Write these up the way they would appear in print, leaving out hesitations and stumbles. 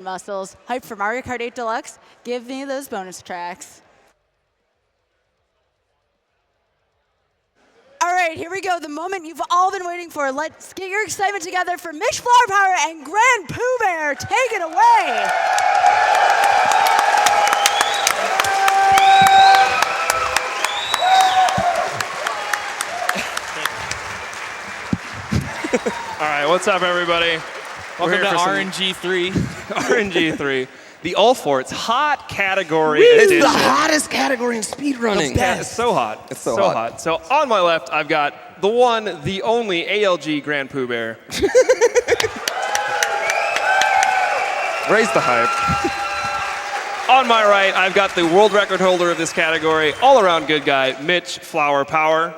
muscles. Hype for Mario Kart 8 Deluxe. Give me those bonus tracks. All right, here we go. The moment you've all been waiting for. Let's get your excitement together for MitchFlowerPower and GrandPOOBear. Take it away. All right, what's up, everybody? Welcome to RNG3. RNG3. The All Forts hot category It's edition. the hottest category in speedrunning. Yeah, it's so hot. It's so hot. So on my left, I've got the one, the only ALG GrandPOOBear. Raise the hype. On my right, I've got the world record holder of this category, all-around good guy, MitchFlowerPower.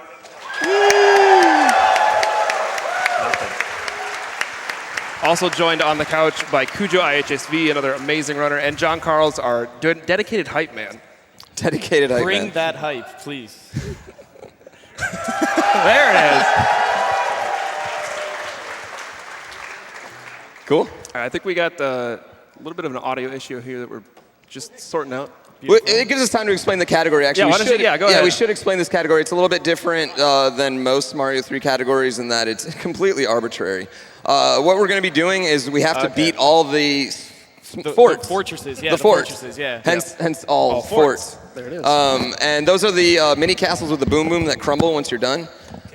Also joined on the couch by Cujo IHSV, another amazing runner, and John Carls, our dedicated hype man. Dedicated hype Bring man. that hype, please. There it is. Cool. All right, I think we got a little bit of an audio issue here that we're just sorting out. Well, it gives us time to explain the category. Actually, Go ahead. we should explain this category. It's a little bit different than most Mario 3 categories in that it's completely arbitrary. What we're going to be doing is we have to beat all the forts. The fortresses, yeah. The forts. Fortresses, yeah. Hence all forts. There it is. And those are the mini castles with the boom boom that crumble once you're done.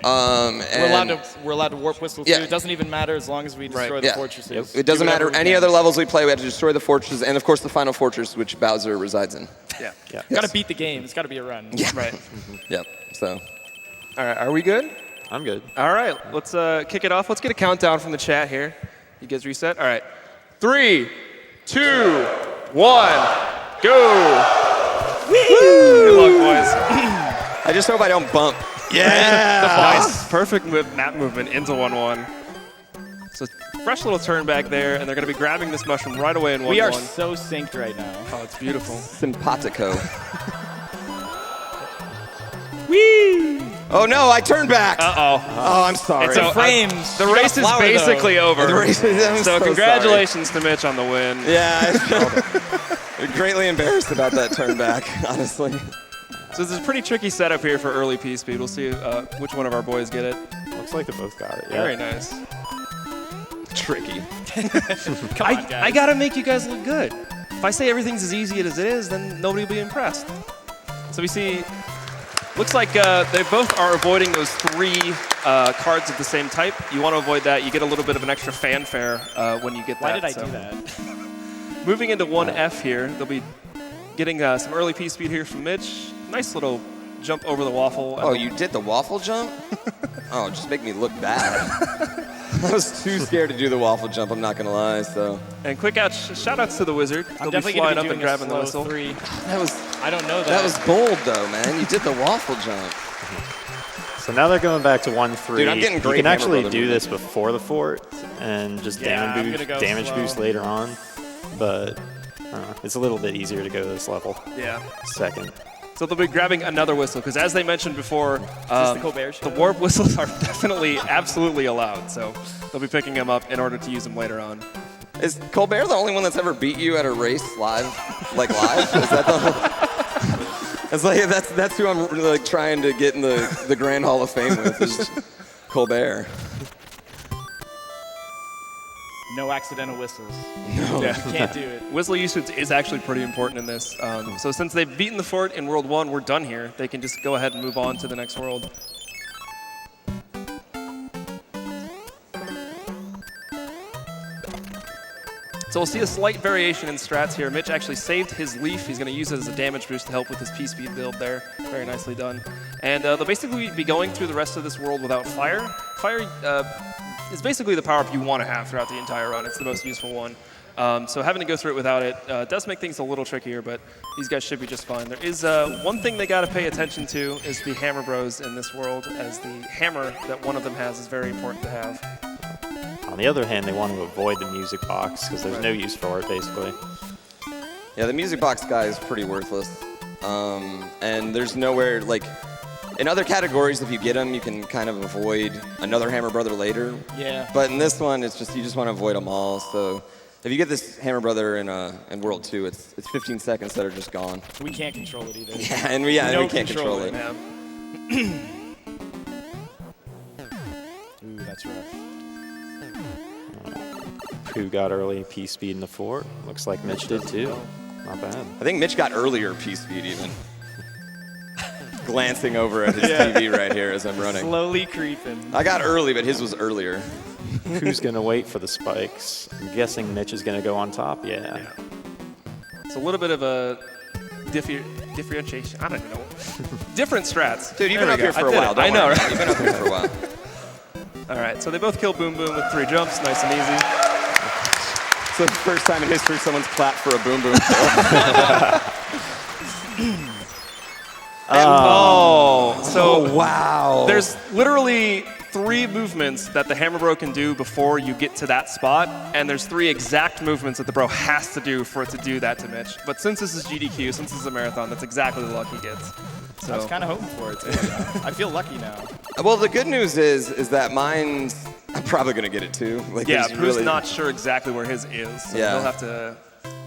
We're allowed to warp whistle too. Yeah. It doesn't even matter as long as we destroy the fortresses. It doesn't Do matter whatever we any can. other levels we play. We have to destroy the fortresses, and of course the final fortress, which Bowser resides in. Yeah. Yeah. Got to beat the game. It's got to be a run. Yeah. Right. Yep. So. All right, are we good? I'm good. All right, let's kick it off. Let's get a countdown from the chat here. You guys reset? All right. 3, 2, 1, go! Good luck, boys. I just hope I don't bump. Nice, perfect map movement into 1-1. So fresh little turn back there, and they're going to be grabbing this mushroom right away in 1-1. We are so synced right now. Oh, it's beautiful. Simpatico. Whee! Oh no, I turned back. Uh-oh. Oh, I'm sorry. So, frames. The You got a race is flower, basically though. over. The race is- I'm So so congratulations to Mitch on the win. Yeah, I'm greatly embarrassed about that turn back, honestly. So this is a pretty tricky setup here for early P-Speed. We'll see which one of our boys get it. Looks like they both got it. Yeah. Very nice. Tricky. Come on, guys. I gotta make you guys look good. If I say everything's as easy as it is, then nobody will be impressed. So we see, looks like they both are avoiding those 3 cards of the same type. You want to avoid that. You get a little bit of an extra fanfare when you get that. Why did I so. do that? Moving into 1F here, they'll be getting some early P-Speed here from Mitch. Nice little jump over the waffle. Oh, you did the waffle jump? Oh, just make me look bad. I was too scared to do the waffle jump, I'm not gonna lie, so. And quick out, shout-outs to the wizard. I'm They'll be definitely going flying to up be and doing grabbing the a whistle. slow 3. That was, I don't know that. that was bold though, man. You did the waffle jump. So now they're going back to 1-3. Dude, I'm getting great You can Hammer actually Brother do movement. this before the fort and just Yeah, I'm gonna go damage slow. boost later on, but it's a little bit easier to go to this level Yeah. second. So they'll be grabbing another whistle, because as they mentioned before, the Colbert show? the warp whistles are definitely absolutely allowed. So they'll be picking them up in order to use them later on. Is Colbert the only one that's ever beat you at a race live? Like live? Is that the It's like that's who I'm really, like trying to get in the Grand Hall of Fame with is Colbert. No accidental whistles. No. Yeah. You can't do it. Whistle usage is actually pretty important in this. So since they've beaten the fort in World 1, we're done here. They can just go ahead and move on to the next world. So we'll see a slight variation in strats here. Mitch actually saved his leaf. He's going to use it as a damage boost to help with his P-Speed build there. Very nicely done. And they'll basically be going through the rest of this world without fire. Fire is basically the power-up you want to have throughout the entire run. It's the most useful one. So having to go through it without it does make things a little trickier, but these guys should be just fine. There is one thing they got to pay attention to is the Hammer Bros in this world, as the hammer that one of them has is very important to have. On the other hand, they want to avoid the music box because there's no use for it, basically. Yeah, the music box guy is pretty worthless. And there's nowhere, like, in other categories, if you get them, you can kind of avoid another Hammer Brother later. Yeah. But in this one, it's just, you just want to avoid them all, so If you get this Hammer Brother in World 2, it's 15 seconds that are just gone. We can't control it either. Yeah, and we can't control it. Yeah. Ooh, that's rough. Pooh got early P-speed in the fort. Looks like Mitch did too. Not bad. I think Mitch got earlier P-speed even. Glancing over at his TV right here as I'm running. Slowly creeping. I got early, but his was earlier. Who's going to wait for the spikes? I'm guessing Mitch is going to go on top. Yeah. It's a little bit of a differentiation. I don't even know. Different strats. Dude, you've There been we up go. here for a while. Don't I know, worry. right? You've been up here for a while. All right, so they both kill Boom Boom with 3 jumps, nice and easy. It's the first time in history someone's clapped for a Boom Boom. So wow. there's literally 3 movements that the Hammer Bro can do before you get to that spot, and there's 3 exact movements that the bro has to do for it to do that to Mitch. But since this is GDQ, since this is a marathon, that's exactly the luck he gets. So I was kind of hoping for it, too. I feel lucky now. Well, the good news is that mine's, I'm probably going to get it too. Like, yeah, there's Pooh's not sure exactly where his is, so Yeah. he'll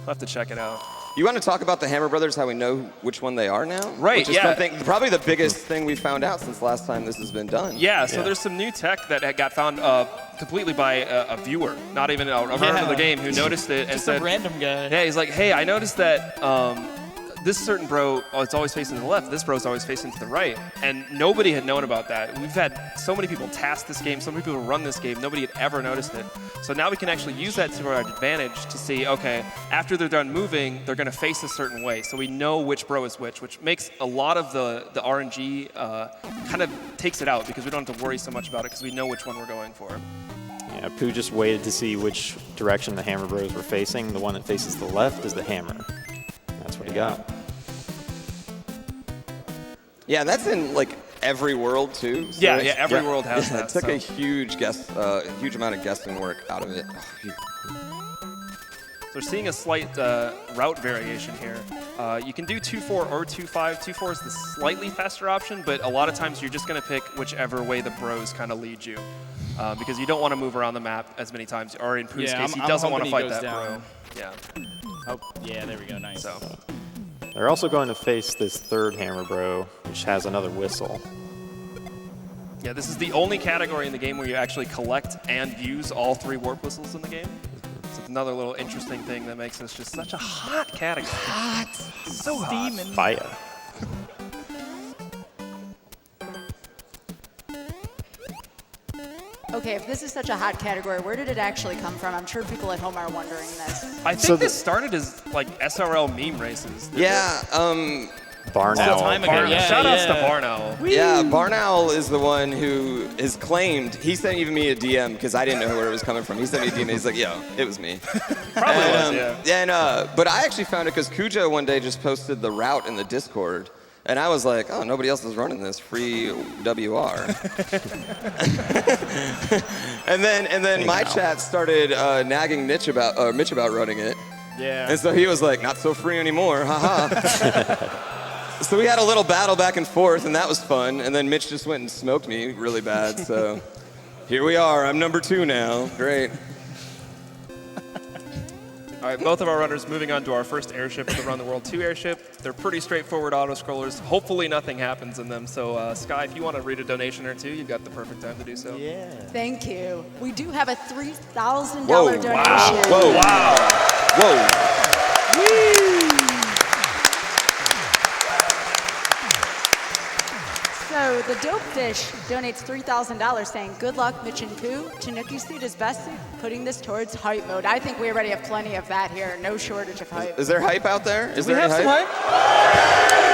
have to check it out. You want to talk about the Hammer Brothers, how we know which one they are now? Right, Which is yeah. probably the biggest thing we found out since last time this has been done. Yeah, so there's some new tech that had got found completely by a viewer, not even a runner of the game, who noticed it and Just said, a random guy. yeah, he's like, hey, I noticed that this certain bro, it's always facing to the left, this bro's always facing to the right. And nobody had known about that. We've had so many people task this game, so many people run this game, nobody had ever noticed it. So now we can actually use that to our advantage to see, okay, after they're done moving, they're gonna face a certain way. So we know which bro is which makes a lot of the RNG kind of takes it out because we don't have to worry so much about it because we know which one we're going for. Yeah, Pooh just waited to see which direction the Hammer Bros were facing. The one that faces the left is the hammer. That's what he got. Yeah, that's in like every world too. So Yeah, it's- every world has yeah, that, It took so. a huge amount of guessing work out of it. Oh, phew. So we're seeing a slight route variation here. You can do 2-4 or 2-5. 2-4 is the slightly faster option, but a lot of times you're just going to pick whichever way the bros kind of lead you. Because you don't want to move around the map as many times. Or in Pooh's case, he doesn't want to fight that bro. Yeah. Oh, yeah, there we go. Nice. So They're also going to face this third Hammer Bro, which has another whistle. yeah, this is the only category in the game where you actually collect and use all 3 warp whistles in the game. So it's another little interesting thing that makes this just such a hot category. Hot. So hot. Fire. Okay, if this is such a hot category, where did it actually come from? I'm sure people at home are wondering this. I think this started as like SRL meme races. Yeah, Barn All the Owl. time ago. Yeah, Shout outs to yeah. Barn Owl. yeah. Barn Owl is the one who is claimed. He sent even me a DM because I didn't know where it was coming from. He sent me a DM. And he's like, "Yo, it was me." Probably And, was, yeah. but I actually found it because Kujo one day just posted the route in the Discord. And I was like, oh, nobody else is running this. Free WR. and then my chat started nagging Mitch about running it. Yeah. And so he was like, not so free anymore, haha. So we had a little battle back and forth, and that was fun. And then Mitch just went and smoked me really bad. So here we are. I'm number 2 now. Great. All right, both of our runners moving on to our first airship, the Run the World 2 airship. They're pretty straightforward auto-scrollers. Hopefully nothing happens in them. So, Sky, if you want to read a donation or 2, you've got the perfect time to do so. Yeah. Thank you. We do have a $3,000 Whoa, donation. Whoa. Wow. Whoa. So the Dope Fish donates $3,000 saying, good luck, Mitch and Pooh. Tanuki Seed is best putting this towards hype mode. I think we already have plenty of that here. No shortage of hype. Is there hype out there? Is We there have any some hype? hype.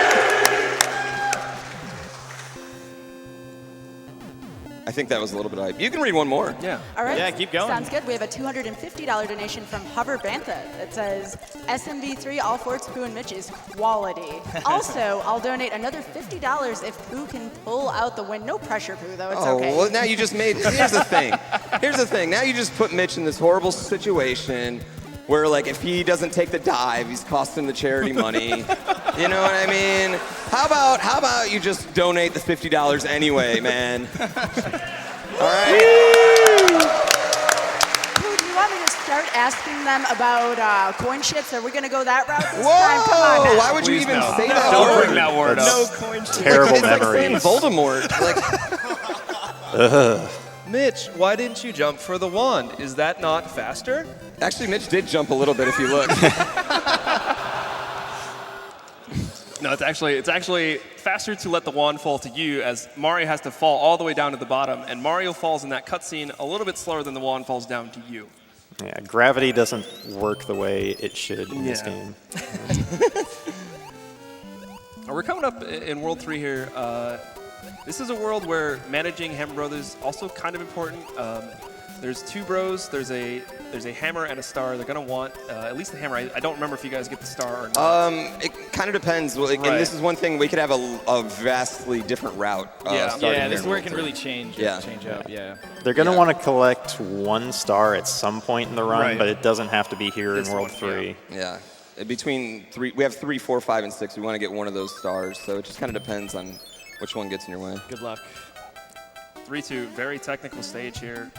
I think that was a little bit of hype. You can read one more. Yeah. All right. Yeah, keep going. Sounds good. We have a $250 donation from Hover Bantha that says, SMB3, all forts, Pooh and Mitch's quality. Also, I'll donate another $50 if Pooh can pull out the win. No pressure, Pooh, though. It's okay. Well, now you just made, here's the thing. Here's the thing. Now you just put Mitch in this horrible situation where, like, if he doesn't take the dive, he's costing the charity money. You know what I mean? How about you just donate the $50 anyway, man? All right? Pooh, do you want me to start asking them about coin ships. Are we going to go that route this time? Come on Whoa! now. Why would you Please even no. say that Don't word? bring that word up. No coin ship. Terrible It's like saying memories. Voldemort. Like, Mitch, why didn't you jump for the wand? Is that not faster? actually, Mitch did jump a little bit if you look. No, it's actually faster to let the wand fall to you, as Mario has to fall all the way down to the bottom, and Mario falls in that cutscene a little bit slower than the wand falls down to you. Yeah, gravity doesn't work the way it should in this Yeah. game. We're coming up in World 3 here. This is a world where managing Hammer Brothers is also kind of important. There's two bros. There's a hammer and a star. They're gonna want at least the hammer. I don't remember if you guys get the star or not. It kind of depends. Like, Right. And this is one thing, we could have a vastly different route. Yeah. starting Yeah, here this in is where it World can 3. really change. Yeah. Change up. Yeah. They're going to Yeah. want to collect one star at some point in the run, Right. but it doesn't have to be here This in World one, 3. Yeah. Between three, we have 3, 4, 5, and 6. We want to get one of those stars, so it just kind of depends on which one gets in your way. Good luck. 3-2, very technical stage here.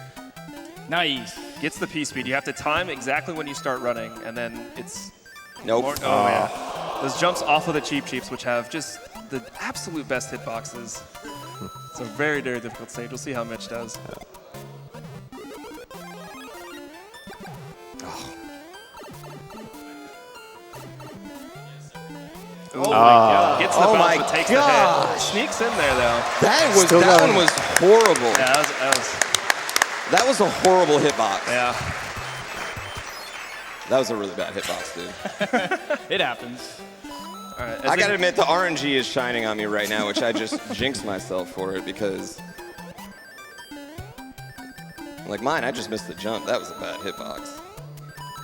Nice. Gets the P speed. You have to time exactly when you start running, and then it's Nope. more, oh yeah. Those jumps off of the cheeps, which have just the absolute best hitboxes. It's a very, very difficult stage. We'll see how Mitch does. Oh my God. Gets the Oh bounce, my but takes gosh. the hit. Sneaks in there, though. Still That got one him. was horrible. Yeah, That was a horrible hitbox. yeah. That was a really bad hitbox, dude. It happens. All right. I gotta admit, the RNG is shining on me right now, which I just jinxed myself for it because, like mine, I just missed the jump. That was a bad hitbox.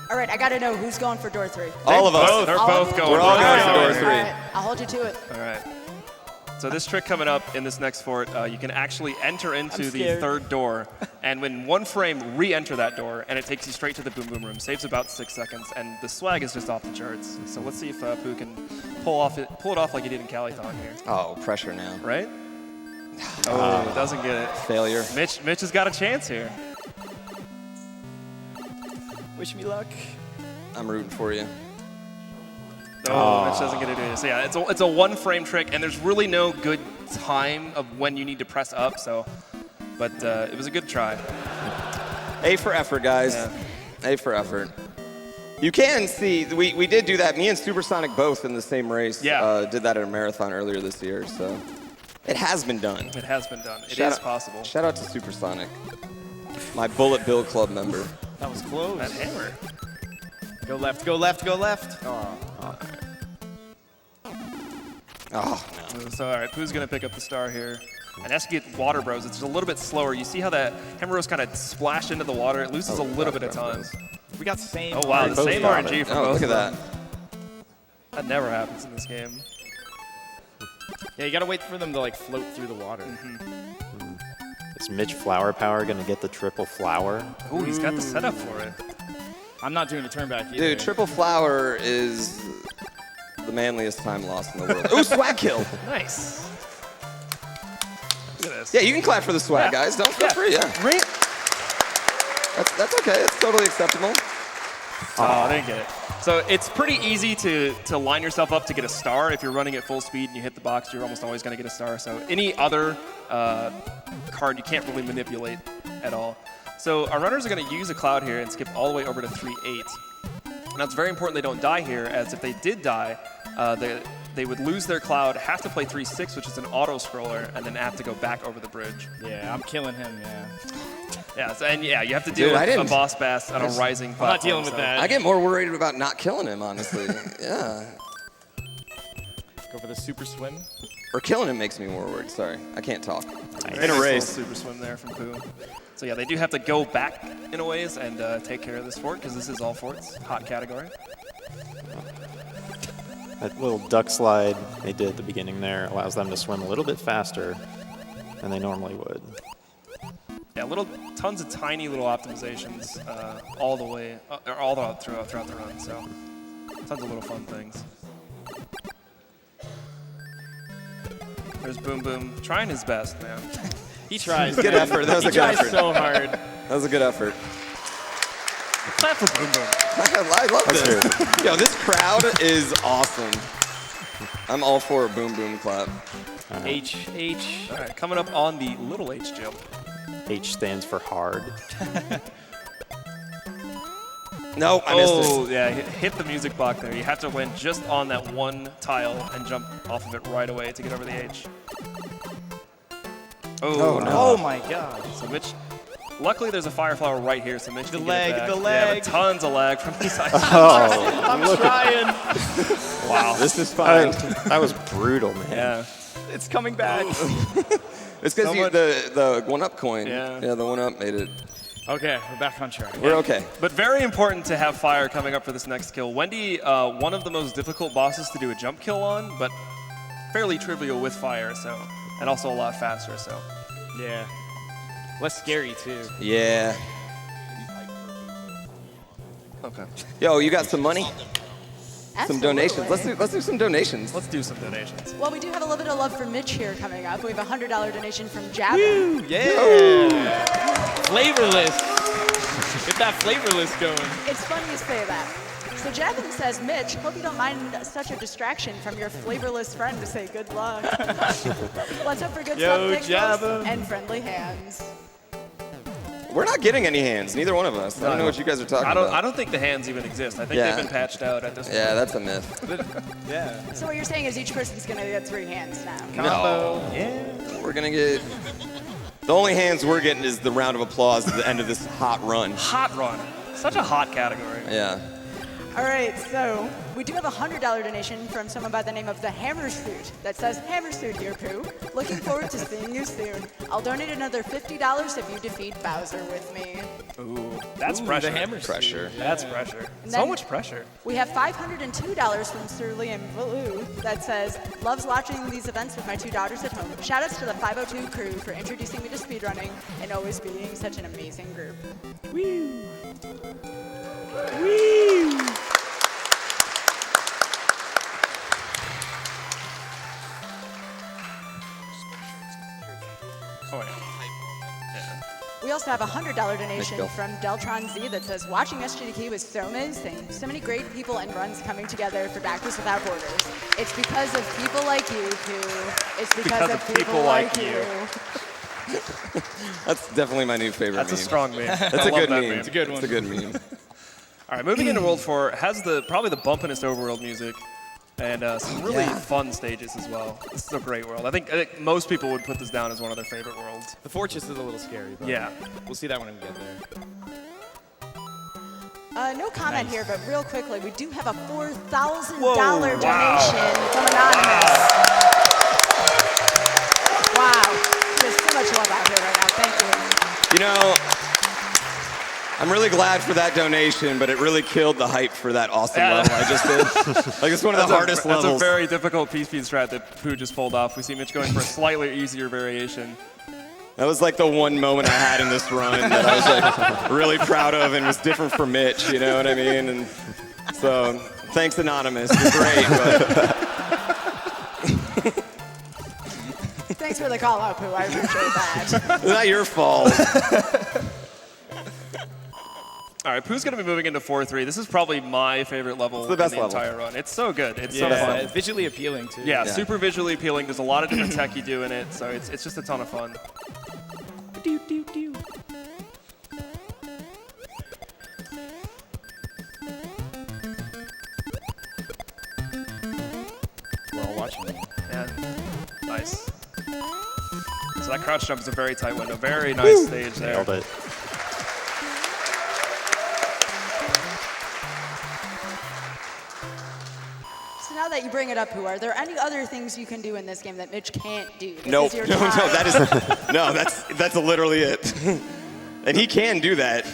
All right, I got to know who's going for door 3. All of us. They're All both of you? going. We're all going for All door right, 3. all right, I'll hold you to it. All right. So this trick coming up in this next fort, you can actually enter into the scared. third door, and when one frame, re-enter that door, and it takes you straight to the Boom Boom room. Saves about 6 seconds, and the swag is just off the charts. So let's see if Pooh can pull it off like he did in Calithon here, Oh, pressure now. right? Oh, doesn't get it. Failure. Mitch has got a chance here. Wish me luck. I'm rooting for you. Oh, Mitch doesn't get it either. So yeah, it's a one frame trick, and there's really no good time of when you need to press up. So, but it was a good try. A for effort, guys. Yeah. A for effort. You can see, we did do that. Me and Supersonic both in the same race. Yeah. Did that at a marathon earlier this year, so it has been done. It has been done. It is Shout out- possible. Shout out to Supersonic, my Bullet Bill Club member. That was close. That hammer. Go left. Go left. Go left. Oh. Oh, So all right, Pooh's gonna pick up the star here. And has to get Water Bros. It's just a little bit slower. You see how that hammer rose kind of splashed into the water? It loses a little bit of time. We got same. Oh wow, the both same got RNG it. from no. both Look at of them. that. That never happens in this game. Yeah, you gotta wait for them to like float through the water. Is MitchFlowerPower going to get the triple flower? Oh, he's got the setup for it. I'm not doing a turn back either. Dude, triple flower is the manliest time lost in the world. Ooh, swag kill. Nice. Look at this. Yeah, you can clap for the swag, Yeah. guys. Don't feel free. Yeah, that's okay. It's totally acceptable. Oh, I didn't get it. So it's pretty easy to line yourself up to get a star. If you're running at full speed and you hit the box, you're almost always going to get a star. So any other card you can't really manipulate at all. So our runners are going to use a cloud here and skip all the way over to 3-8. Now it's very important they don't die here, as if they did die, they would lose their cloud, have to play 3-6, which is an auto scroller, and then have to go back over the bridge. Yeah, I'm killing him. Yeah. Yeah, so, and yeah, you have to deal Dude, I with a didn't- boss bass on a rising platform. I'm not dealing with so- that. I get more worried about not killing him, honestly. Yeah. Go for the super swim. Or killing him makes me more worried. Sorry, I can't talk. Very nice little super swim there from Pooh. So yeah, they do have to go back in a ways and take care of this fort, because this is all forts, hot category. That little duck slide they did at the beginning there allows them to swim a little bit faster than they normally would. Yeah, tons of tiny little optimizations all the way, or all throughout the run. So tons of little fun things. There's Boom Boom trying his best, man. He tries. Good man. effort. That was He a good tries effort. so hard. That was a good effort. Clap for Boom Boom. I love this. Yo, this crowd is awesome. I'm all for a Boom Boom clap. H. All right, coming up on the little H jump. H stands for hard. No, I missed it. Oh, yeah, hit the music block there. You have to land just on that one tile and jump off of it right away to get over the H. Oh, no. Oh my gosh. So Mitch, luckily there's a fire flower right here, so Mitch can lag, get it back. the Yeah, lag. but tons of lag from these sides. I'm trying. Wow. This is fine. That was brutal, man. Yeah. It's coming back. It's because the one-up coin. Yeah. Yeah, the one-up made it. Okay, we're back on track. We're okay. But very important to have fire coming up for this next kill. Wendy, one of the most difficult bosses to do a jump kill on, but fairly trivial with fire, so, and also a lot faster, so. Yeah. Less scary, too. Yeah. Okay. Yo, you got some money? Some donations. Absolutely. Let's do some donations. Let's do some donations. Well, we do have a little bit of love for Mitch here coming up. We have a $100 donation from Javin. Yeah. Flavorless. Get that flavorless going. It's funny you say that. So Javin says, Mitch, hope you don't mind such a distraction from your flavorless friend to say good luck. Let's hope for good Yo, stuff, Javin. and friendly hands. We're not getting any hands. Neither one of us. I don't know what you guys are talking about. I don't think the hands even exist. I think Yeah. they've been patched out at this point. Yeah, that's a myth. Yeah. So what you're saying is each person's going to get 3 hands now. Combo. Yeah. We're gonna get. The only hands we're getting is the round of applause at the end of this hot run. Hot run. Such a hot category. Yeah. All right, so we do have a $100 donation from someone by the name of the Hammersuit that says, Hammersuit, dear Pooh. Looking forward to seeing you soon. I'll donate another $50 if you defeat Bowser with me. Ooh, that's pressure. The hammer Pressure. That's pressure. And So then- much pressure. We have $502 from Sir Liam Blue that says, loves watching these events with my 2 daughters at home. Shout outs to the 502 crew for introducing me to speedrunning and always being such an amazing group. Woo. Woo. Oh, yeah. We also have a $100 donation Go. from Deltron Z that says, watching SGDQ was so amazing. So many great people and runs coming together for Doctors Without Borders. It's because of people like you, Pooh. It's because of people like you. That's definitely my new favorite That's a meme. strong meme. That's I a love good that meme. It's a good one. It's a good meme. All right, moving into World 4 has probably the bumpinest overworld music and some really fun stages as well. This is a great world. I think most people would put this down as one of their favorite worlds. The fortress is a little scary, but Yeah. we'll see that when we get there. No comment here, but real quickly, we do have a $4,000 Whoa, donation wow. from Anonymous. Wow. There's so much love out here right now. Thank you. You know, I'm really glad for that donation, but it really killed the hype for that awesome Yeah. level I just did. Like, it's one of the hardest That's levels. a very difficult P-speed strat that Pooh just pulled off. We see Mitch going for a slightly easier variation. That was like the one moment I had in this run that I was like really proud of and was different from Mitch, you know what I mean? And so, thanks Anonymous, you're great, but Thanks for the call out, Pooh. I appreciate that. it's not your fault. All right, Pooh's going to be moving into 4-3. This is probably my favorite level the best in the level. entire run. It's so good. It's so Yeah, fun. it's visually appealing, too. Yeah, Yeah. super visually appealing. There's a lot of different tech you do in it, so it's just a ton of fun. We're all watching it. Yeah, nice. So that crouch jump is a very tight window. Very nice stage there. Nailed it. So now that you bring it up, Pooh, are there any other things you can do in this game that Mitch can't do? This Nope, is your no, time. that's literally it. And he can do that.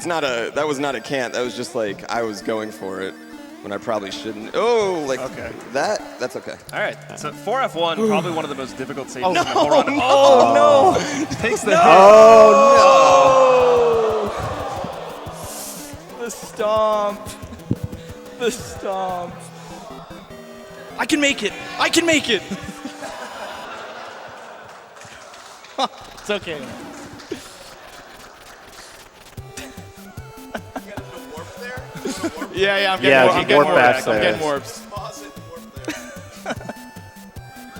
That was not a can't, that was just like, I was going for it when I probably shouldn't. Oh, like Okay. that's okay. All right, so 4F1, probably one of the most difficult stages in the whole run. Oh, no! Takes the hit. The stomp. The stomp. I can make it. I can make it. It's okay. Yeah, I'm Yeah, getting warp warped. backs I'm there. getting warps.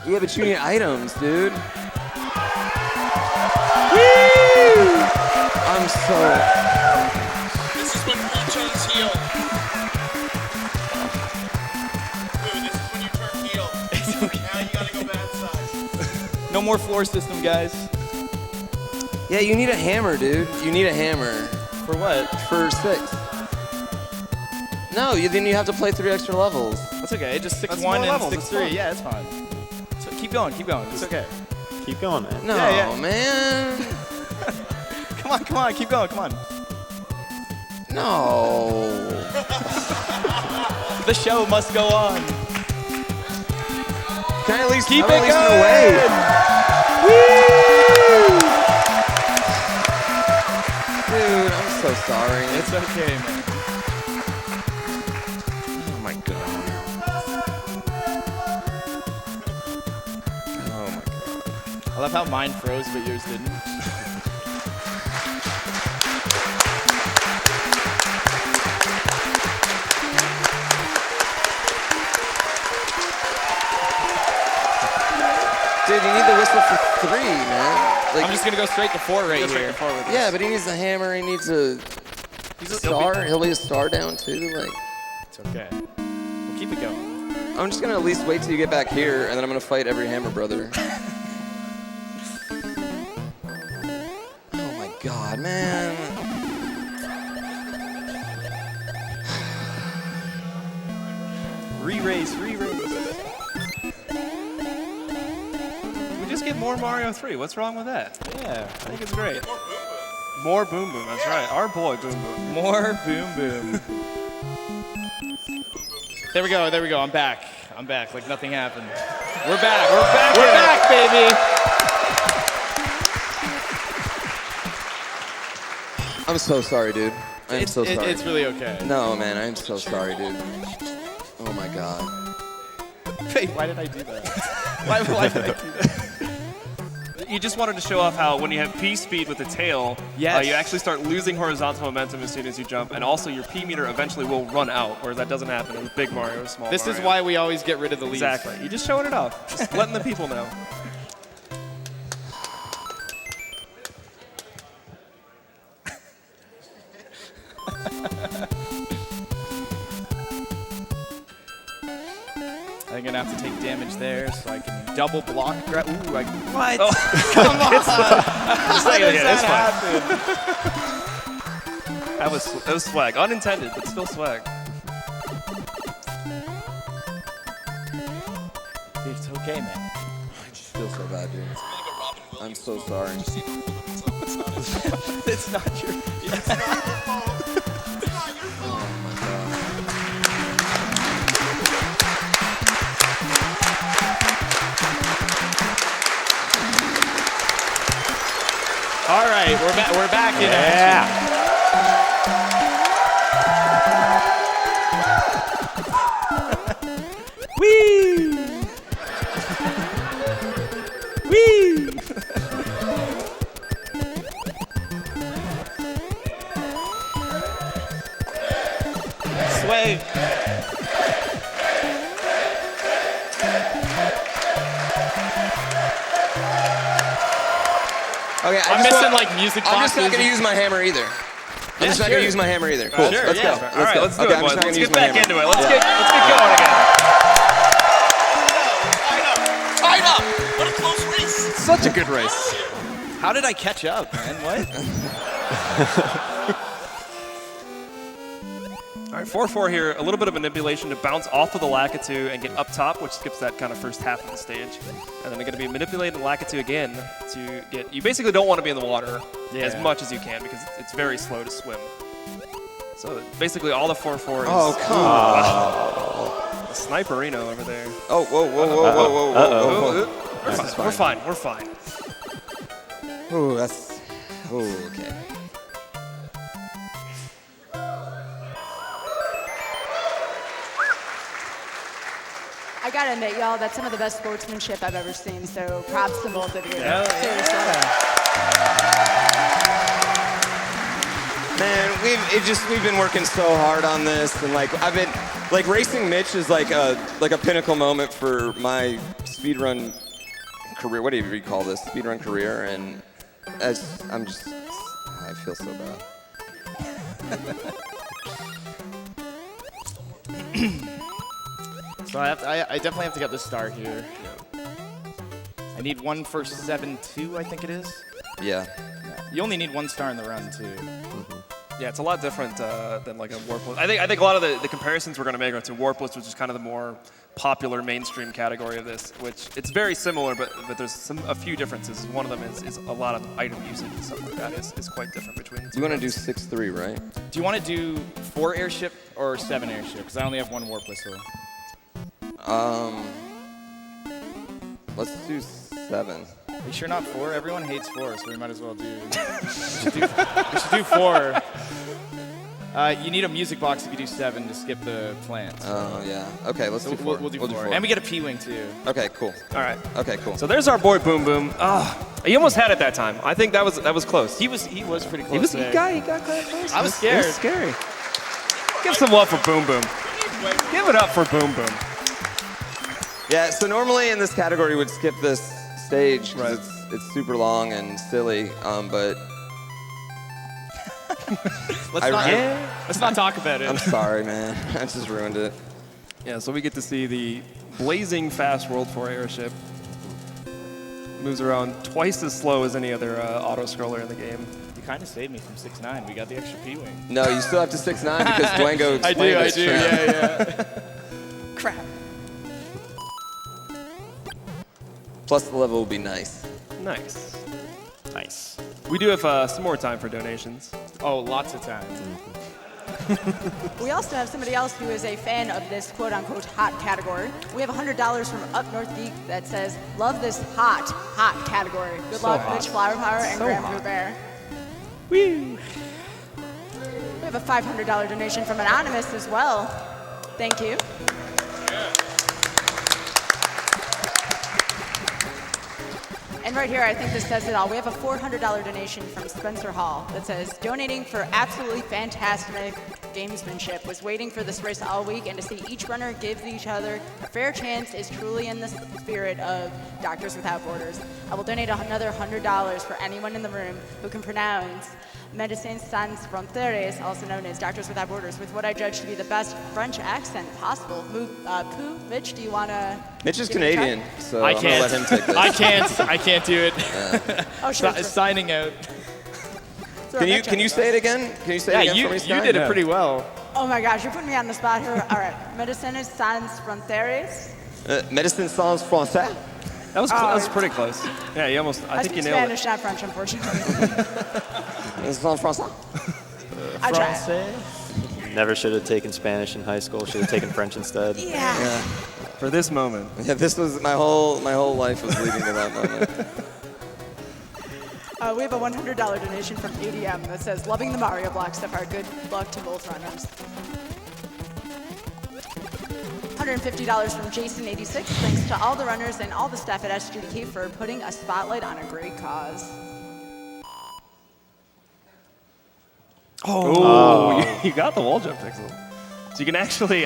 Yeah, but you need items, dude. I'm so. This is when Pooh turns heel. Pooh, this is when you turn heel. It's okay. Now you gotta go bad size. No more floor system, guys. Yeah, you need a hammer, dude. You need a hammer For what? for 6. No, then you have to play 3 extra levels. That's okay. Just 6-1 more and levels, 6-3. it's fine. Yeah, it's fine. So keep going. It's okay. Keep going, man. No, Yeah. man. Come on. Keep going. Come on. No. The show must go on. Can I at least Keep I'm at it least going. away? Dude, I'm so sorry. It's okay, man. Oh my god. Oh my god. I love how mine froze, but yours didn't. Dude, you need the whistle for 3, man. Like, I'm just gonna go straight to 4 right here. yeah, but he needs the hammer. He needs a star. He'll be a star down too. Like, It's okay. We'll keep it going. I'm just gonna at least wait till you get back here, and then I'm gonna fight every hammer brother. Oh my god, man. Re-race. We just get more Mario 3. What's wrong with that? Yeah. I think it's great. More Boom Boom. That's right. Our boy Boom Boom. More boom. There we go. I'm back. Like nothing happened. We're back, baby. I'm so sorry, dude. I'm so sorry. It's really okay. No, man, I'm so sorry, dude. Oh my god. Wait, why did I do that? Why did I do that? You just wanted to show off how when you have P speed with the tail, Yes. you actually start losing horizontal momentum as soon as you jump, and also your P meter eventually will run out, whereas that doesn't happen with Big Mario or Small This Mario. is why we always get rid of the leaves. Exactly. You're just showing it off. Just letting the people know. I'm gonna have to take damage there, so I can double block. Ooh, what? Oh. Come on! How does it's that fine. That was swag. Unintended, but still swag. It's okay, man. I just feel so bad, dude. I'm so sorry. It's not your. Oh my god. All right, we're back in action. Whee! Whee! Sway. Okay, I'm missing like music boxes. I'm just not gonna use my hammer either. I'm just not gonna use my hammer either. Cool. Sure, let's yeah. go. All right, let's do Okay, it, I'm boys. just not Let's gonna use get my back hammer. into it. Let's get going again. Tied up. What a close race. Such a good race. How did I catch up, man? What? All right, 4-4 here. A little bit of manipulation to bounce off of the Lakitu and get up top, which skips that kind of first half of the stage. And then they're going to be manipulating the Lakitu again to get... You basically don't want to be in the water as much as you can because it's very slow to swim. So basically all the 4-4 is... Oh, come on. The Sniperino over there. Oh, whoa. We're fine. Oh, that's... Oh, okay. I gotta admit, y'all, that's some of the best sportsmanship I've ever seen, so props to both of you. Yeah. Seriously. Man, we we've been working so hard on this, and like I've been like racing Mitch is like a pinnacle moment for my speedrun career. What do you call this? Speedrun career, and I feel so bad. So I definitely have to get the star here. I need one for 7-2, I think it is. Yeah. You only need one star in the run, too. Yeah, it's a lot different than like a Warpless. I think a lot of the comparisons we're going to make are to Warpless, which is kind of the more popular mainstream category of this, which it's very similar, but there's a few differences. One of them is a lot of item usage and stuff like that is quite different between the two. You want to do runs. 6-3, right? Do you want to do 4 airship or 7 airship? Because I only have one Warpless, so. Let's do 7. Are you sure not 4? Everyone hates 4, so we might as well do. we should do 4. You need a music box if you do 7 to skip the plant. Oh yeah. Okay, let's do 4. We'll do 4. And we get a P-wing too. Okay, cool. All right. Okay, cool. So there's our boy Boom Boom. He almost had it that time. I think that was close. He was pretty close. He got quite close. I was It scared. was scary. Give some love for Boom Boom. Give it up for Boom Boom. Yeah. So normally in this category we'd skip this stage because it's super long and silly, but. Let's not talk about it. I'm sorry, man. I just ruined it. Yeah, so we get to see the blazing fast World 4 airship. Moves around twice as slow as any other auto-scroller in the game. You kind of saved me from 6-9. We got the extra P-wing. No, you still have to 6-9 because Dwango explained I it. do. Yeah. Crap. Plus the level will be nice. Nice. Nice. We do have some more time for donations. Oh, lots of time. We also have somebody else who is a fan of this quote-unquote hot category. We have $100 from Up North Geek that says, love this hot category. Good luck, MitchFlowerPower and GrandPOOBear. Woo! We have a $500 donation from Anonymous as well. Thank you. And right here, I think this says it all. We have a $400 donation from Spencer Hall that says, donating for absolutely fantastic gamesmanship. Was waiting for this race all week, and to see each runner give each other a fair chance is truly in the spirit of Doctors Without Borders. I will donate another $100 for anyone in the room who can pronounce Médecins Sans Frontières, also known as Doctors Without Borders, with what I judge to be the best French accent possible. Pooh, Mitch, do you want to? Mitch is Canadian, so I I'm gonna let him take this. I can't do it. Oh, sure. Signing out. Can you say it again? Can you say it again for me, Sky? You did it pretty well. Oh my gosh, you're putting me on the spot here. All right, Médecins Sans Frontières. Médecins Sans Français? That was pretty close. Yeah, you almost. I think you speak nailed Spanish, not French, unfortunately. Sans Français? I tried. Never should have taken Spanish in high school. Should have taken French instead. Yeah. it. For this moment. Yeah, this was my whole life was leading to that moment. We have a $100 donation from ADM that says, loving the Mario block so far. Good luck to both runners. $150 from Jason86. Thanks to all the runners and all the staff at SGDQ for putting a spotlight on a great cause. Oh, you got the wall jump, Pixel. So you can actually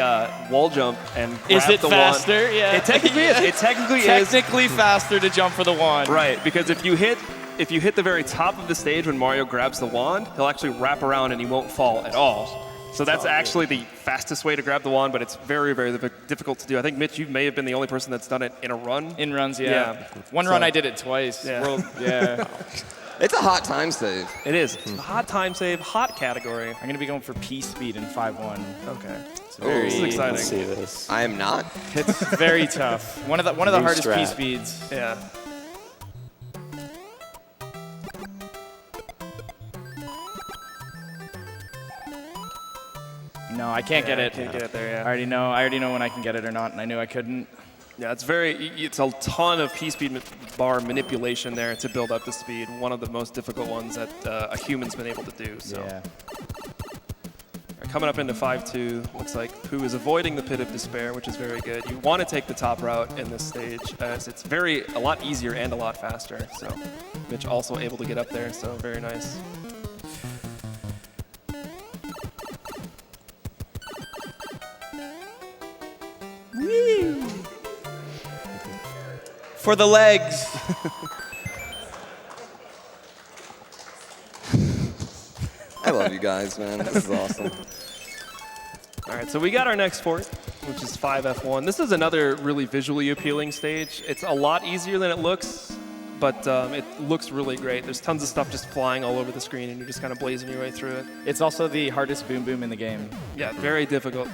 wall jump and grab Is it the faster? wand. Yeah. It technically is. It technically is. Technically faster to jump for the wand. Right, because if you hit the very top of the stage when Mario grabs the wand, he'll actually wrap around and he won't fall at all. So that's actually the fastest way to grab the wand, but it's very, very difficult to do. I think, Mitch, you may have been the only person that's done it in a run. In runs, yeah. One run I did it twice. Yeah. It's a hot time save. It is. It's a hot time save, hot category. I'm going to be going for P speed in 5-1. Okay. Very, this is exciting. Let's see this. I am not. It's very tough. One of the New hardest P strat. speeds. Yeah. No, I can't get it. Can't get it there, yeah. I already know when I can get it or not, and I knew I couldn't. Yeah, it's a ton of P-speed bar manipulation there to build up the speed. One of the most difficult ones that a human's been able to do. So. Yeah. Coming up into 5-2, looks like Pooh is avoiding the Pit of Despair, which is very good. You want to take the top route in this stage, as it's a lot easier and a lot faster. So Mitch also able to get up there, so very nice. For the legs. I love you guys, man. This is awesome. All right, so we got our next fort, which is 5F1. This is another really visually appealing stage. It's a lot easier than it looks, but it looks really great. There's tons of stuff just flying all over the screen, and you're just kind of blazing your way through it. It's also the hardest boom boom in the game. Yeah, very difficult.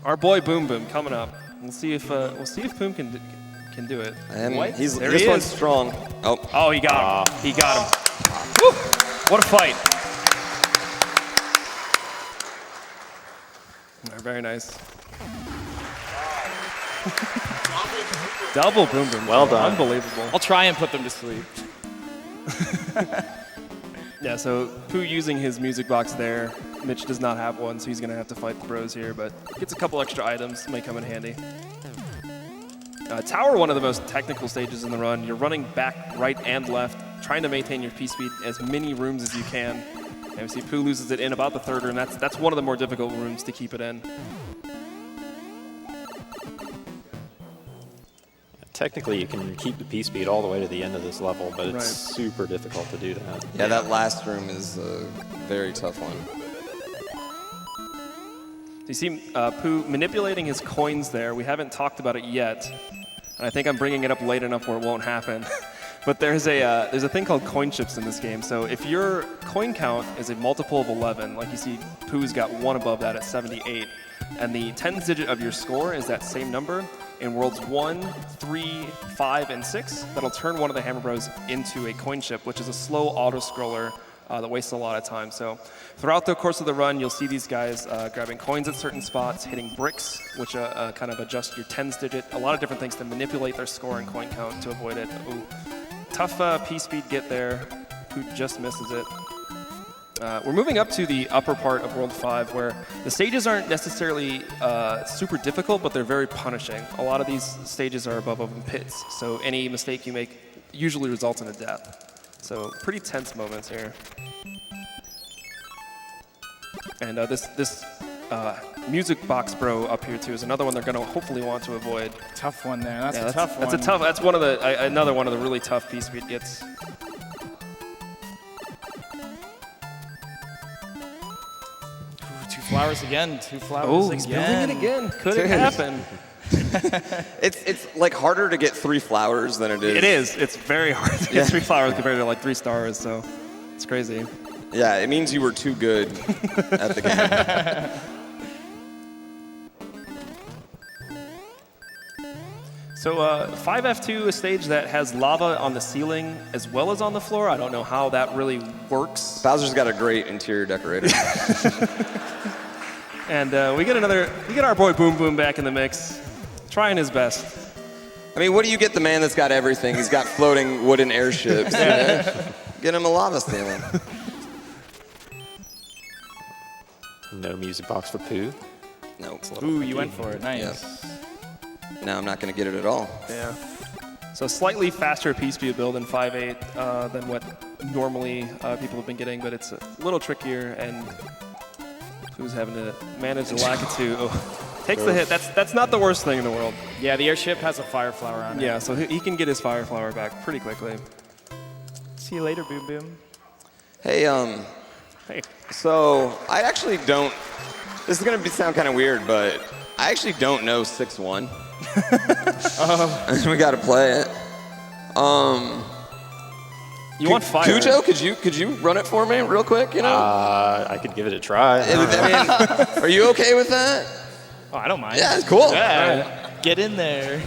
Our boy Boom Boom coming up. We'll see if Boom can do it. And What? this There he one's is. strong. Oh, Oh, he got him. He got him. Woo! What a fight. Very nice. Double Boom Boom. Well done. Unbelievable. I'll try and put them to sleep. Yeah, so Pooh using his music box there. Mitch does not have one, so he's going to have to fight the bros here, but gets a couple extra items. May come in handy. Tower, one of the most technical stages in the run. You're running back, right, and left, trying to maintain your P-speed as many rooms as you can. And we see Pooh loses it in about the third room. That's one of the more difficult rooms to keep it in. Technically, you can keep the P-speed all the way to the end of this level, but it's Right. super difficult to do that. yeah, that last room is a very tough one. So you see Pooh manipulating his coins there. We haven't talked about it yet, and I think I'm bringing it up late enough where it won't happen. But there's a thing called coin chips in this game. So if your coin count is a multiple of 11, like you see Pooh's got one above that at 78, and the 10th digit of your score is that same number, in worlds 1, 3, 5, and 6, that'll turn one of the Hammer Bros into a coin chip, which is a slow auto-scroller that wastes a lot of time. So throughout the course of the run, you'll see these guys grabbing coins at certain spots, hitting bricks, which kind of adjust your 10s digit, a lot of different things to manipulate their score and coin count to avoid it. Ooh. Tough P-speed get there. Who just misses it. We're moving up to the upper part of World 5, where the stages aren't necessarily super difficult, but they're very punishing. A lot of these stages are above open pits, so any mistake you make usually results in a death. So pretty tense moments here. And this music box bro up here too is another one they're going to hopefully want to avoid. Tough one there. That's Yeah, a tough one. That's one of the another one of the really tough P-speed gets. Ooh, 2 flowers again. 2 flowers Oh, again. he's building it again. Could it happen? It's like harder to get 3 flowers than it is. It is. It's very hard to get 3 flowers compared to like 3 stars, so it's crazy. Yeah, it means you were too good at the game. So 5F2, a stage that has lava on the ceiling as well as on the floor. I don't know how that really works. Bowser's got a great interior decorator. And we get our boy Boom Boom back in the mix, trying his best. I mean, what do you get the man that's got everything? He's got floating wooden airships. You know? Get him a lava ceiling. No music box for Pooh. No. Ooh, you went for it. Nice. Yeah. No, I'm not going to get it at all. Yeah. So slightly faster P-speed build in 5.8 than what normally people have been getting, but it's a little trickier, and who's having to manage the Lakitu. Oh, takes the hit. That's not the worst thing in the world. Yeah, the airship has a fire flower on it. Yeah, so he can get his fire flower back pretty quickly. See you later, Boom Boom. Hey, Hey. so I actually don't, this is going to sound kind of weird, but I actually don't know 6-1. We got to play it. You want fire? Cujo, could you run it for me real quick? You know, I could give it a try. I mean, are you okay with that? Oh, I don't mind. Yeah, it's cool. Yeah. Get in there.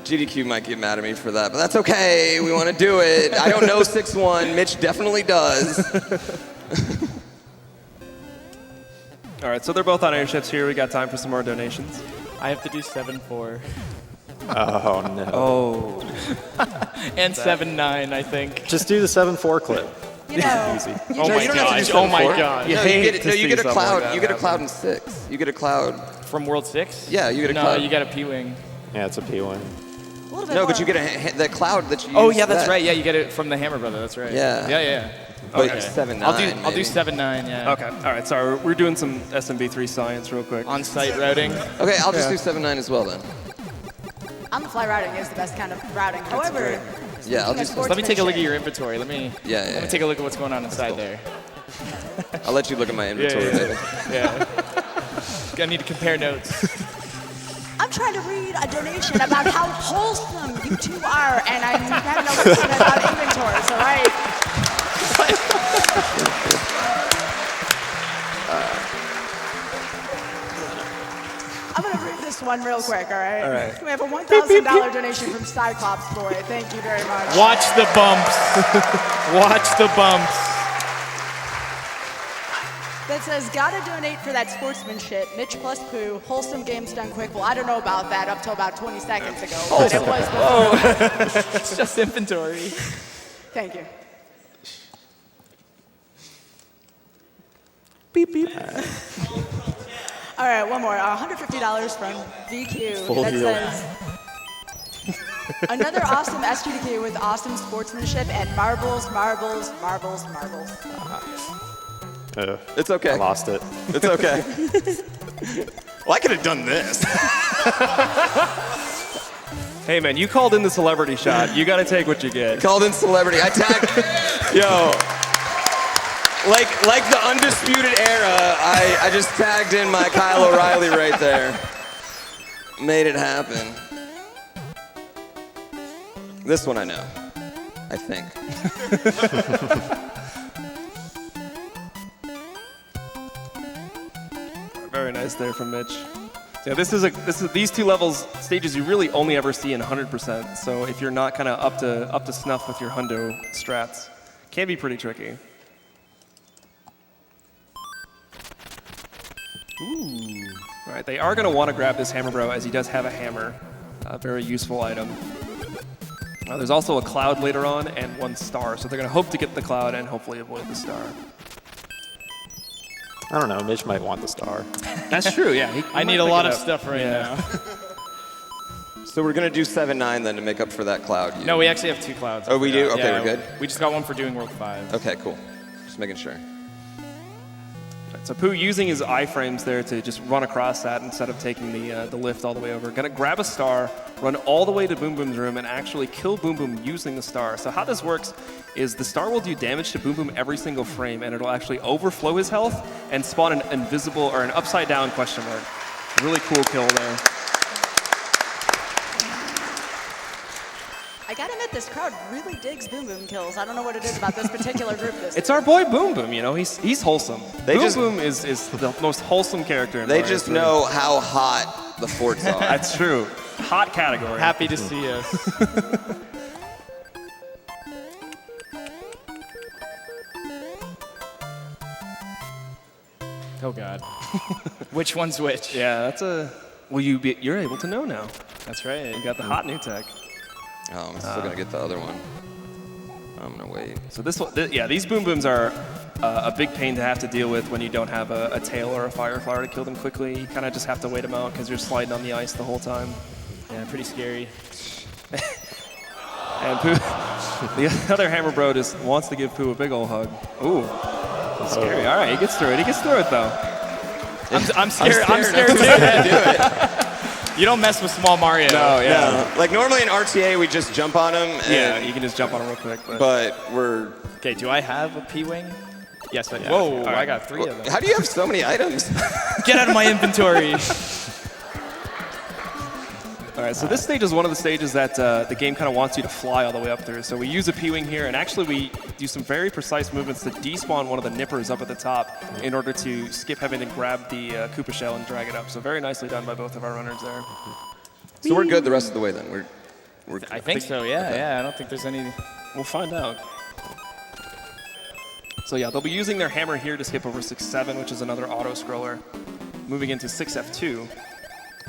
GDQ might get mad at me for that, but that's okay. We want to do it. I don't know 6-1. Mitch definitely does. All right, so they're both on airships here. We got time for some more donations. I have to do 7-4. Oh, no. Oh. And 7-9, I think. Just do the 7-4 clip. You know, Easy. Oh my you don't have to do gosh. Oh my 7-4. god. You No, hate you get, to no, you see get a something cloud. like that You get a happen. cloud in 6. You get a cloud. From World 6? Yeah, you get a No, cloud. you get a P-Wing. Yeah, it's a P1. a little bit No, more. but you get the cloud that you use. Oh, yeah, that's that. right. Yeah, you get it from the Hammer Brother. That's right. Yeah. Yeah. But Okay. 7-9. I'll do maybe. 7-9, yeah. Okay, all right, sorry. We're doing some SMB3 science real quick. On-site routing. Okay, I'll just do 7-9 as well then. On the fly routing is the best kind of routing. However, Yeah, I'll do some. Let me take a look at your inventory. Let me Yeah. take a look at what's going on inside there. I'll let you look at my inventory later. Yeah. I need to compare notes. I'm trying to read a donation about how wholesome you two are, and I'm having a listen about inventories, all right? I'm going to read this one real quick, all right? All right. We have a $1,000 donation from Cyclops Boy. Thank you very much. Watch the bumps. Watch the bumps. That says, gotta donate for that sportsmanship. Mitch plus Pooh, wholesome games done quick. Well, I don't know about that up till about 20 seconds ago, but it was before. It's just inventory. Thank you. Beep, beep. All right, one more. $150 from VQ. Full that heal. says, another awesome SGDQ with awesome sportsmanship and marbles. It's okay. I lost it. It's okay. Well, I could have done this. Hey man, you called in the celebrity shot. You got to take what you get. Called in celebrity. I tagged. Yo. Like the Undisputed Era, I just tagged in my Kyle O'Reilly right there. Made it happen. This one I know. I think. Very nice there from Mitch. Yeah, these two levels stages you really only ever see in 100%. So if you're not kind of up to snuff with your hundo strats, can be pretty tricky. Ooh. All right, they are going to want to grab this hammer bro as he does have a hammer, a very useful item. There's also a cloud later on and one star, so they're going to hope to get the cloud and hopefully avoid the star. I don't know. Mitch might want the star. That's true, yeah. I need a lot of stuff right now. So we're going to do 7-9 then to make up for that cloud. No, we actually have 2 clouds. Oh, we do? Okay, Yeah, we're good. We just got one for doing World 5. Okay, cool. Just making sure. So Pooh using his iframes there to just run across that instead of taking the lift all the way over. Gonna grab a star, run all the way to Boom Boom's room, and actually kill Boom Boom using the star. So how this works is the star will do damage to Boom Boom every single frame, and it'll actually overflow his health and spawn an invisible or an upside down question mark. Really cool kill there. I gotta admit, this crowd really digs Boom Boom kills. I don't know what it is about this particular group. It's our boy Boom Boom, you know, he's wholesome. They Boom just- Boom is the most wholesome character in They Mario just 3. know how hot the forts are. That's true. Hot category. Happy to see us. Oh God. Which one's which? Yeah, that's a. Well, you're able to know now. That's right. You got the hot new tech. Oh, I'm still going to get the other one. I'm going to wait. So this one, yeah, these Boom Booms are a big pain to have to deal with when you don't have a tail or a fire flower to kill them quickly. You kind of just have to wait them out because you're sliding on the ice the whole time. Yeah, pretty scary. And Pooh, the other hammer bro just wants to give Pooh a big ol' hug. Ooh, that's scary. All right, he gets through it. He gets through it though. I'm scared. I'm scared too. Do it. You don't mess with small Mario. No, yeah. No. Like normally in RTA we just jump on him. And, Yeah, you can just jump on him real quick. But we're. Okay, do I have a P-Wing? Yes, I do. Yeah. Whoa, All right. I got 3 of them. How do you have so many items? Get out of my inventory. All right, so this stage is one of the stages that the game kind of wants you to fly all the way up through. So we use a P-Wing here, and actually we do some very precise movements to despawn one of the nippers up at the top in order to skip having to grab the Koopa shell and drag it up. So very nicely done by both of our runners there. So we're good the rest of the way then. We're I think so, yeah. I don't think there's any... We'll find out. So yeah, they'll be using their hammer here to skip over 6-7, which is another auto-scroller. Moving into 6F2.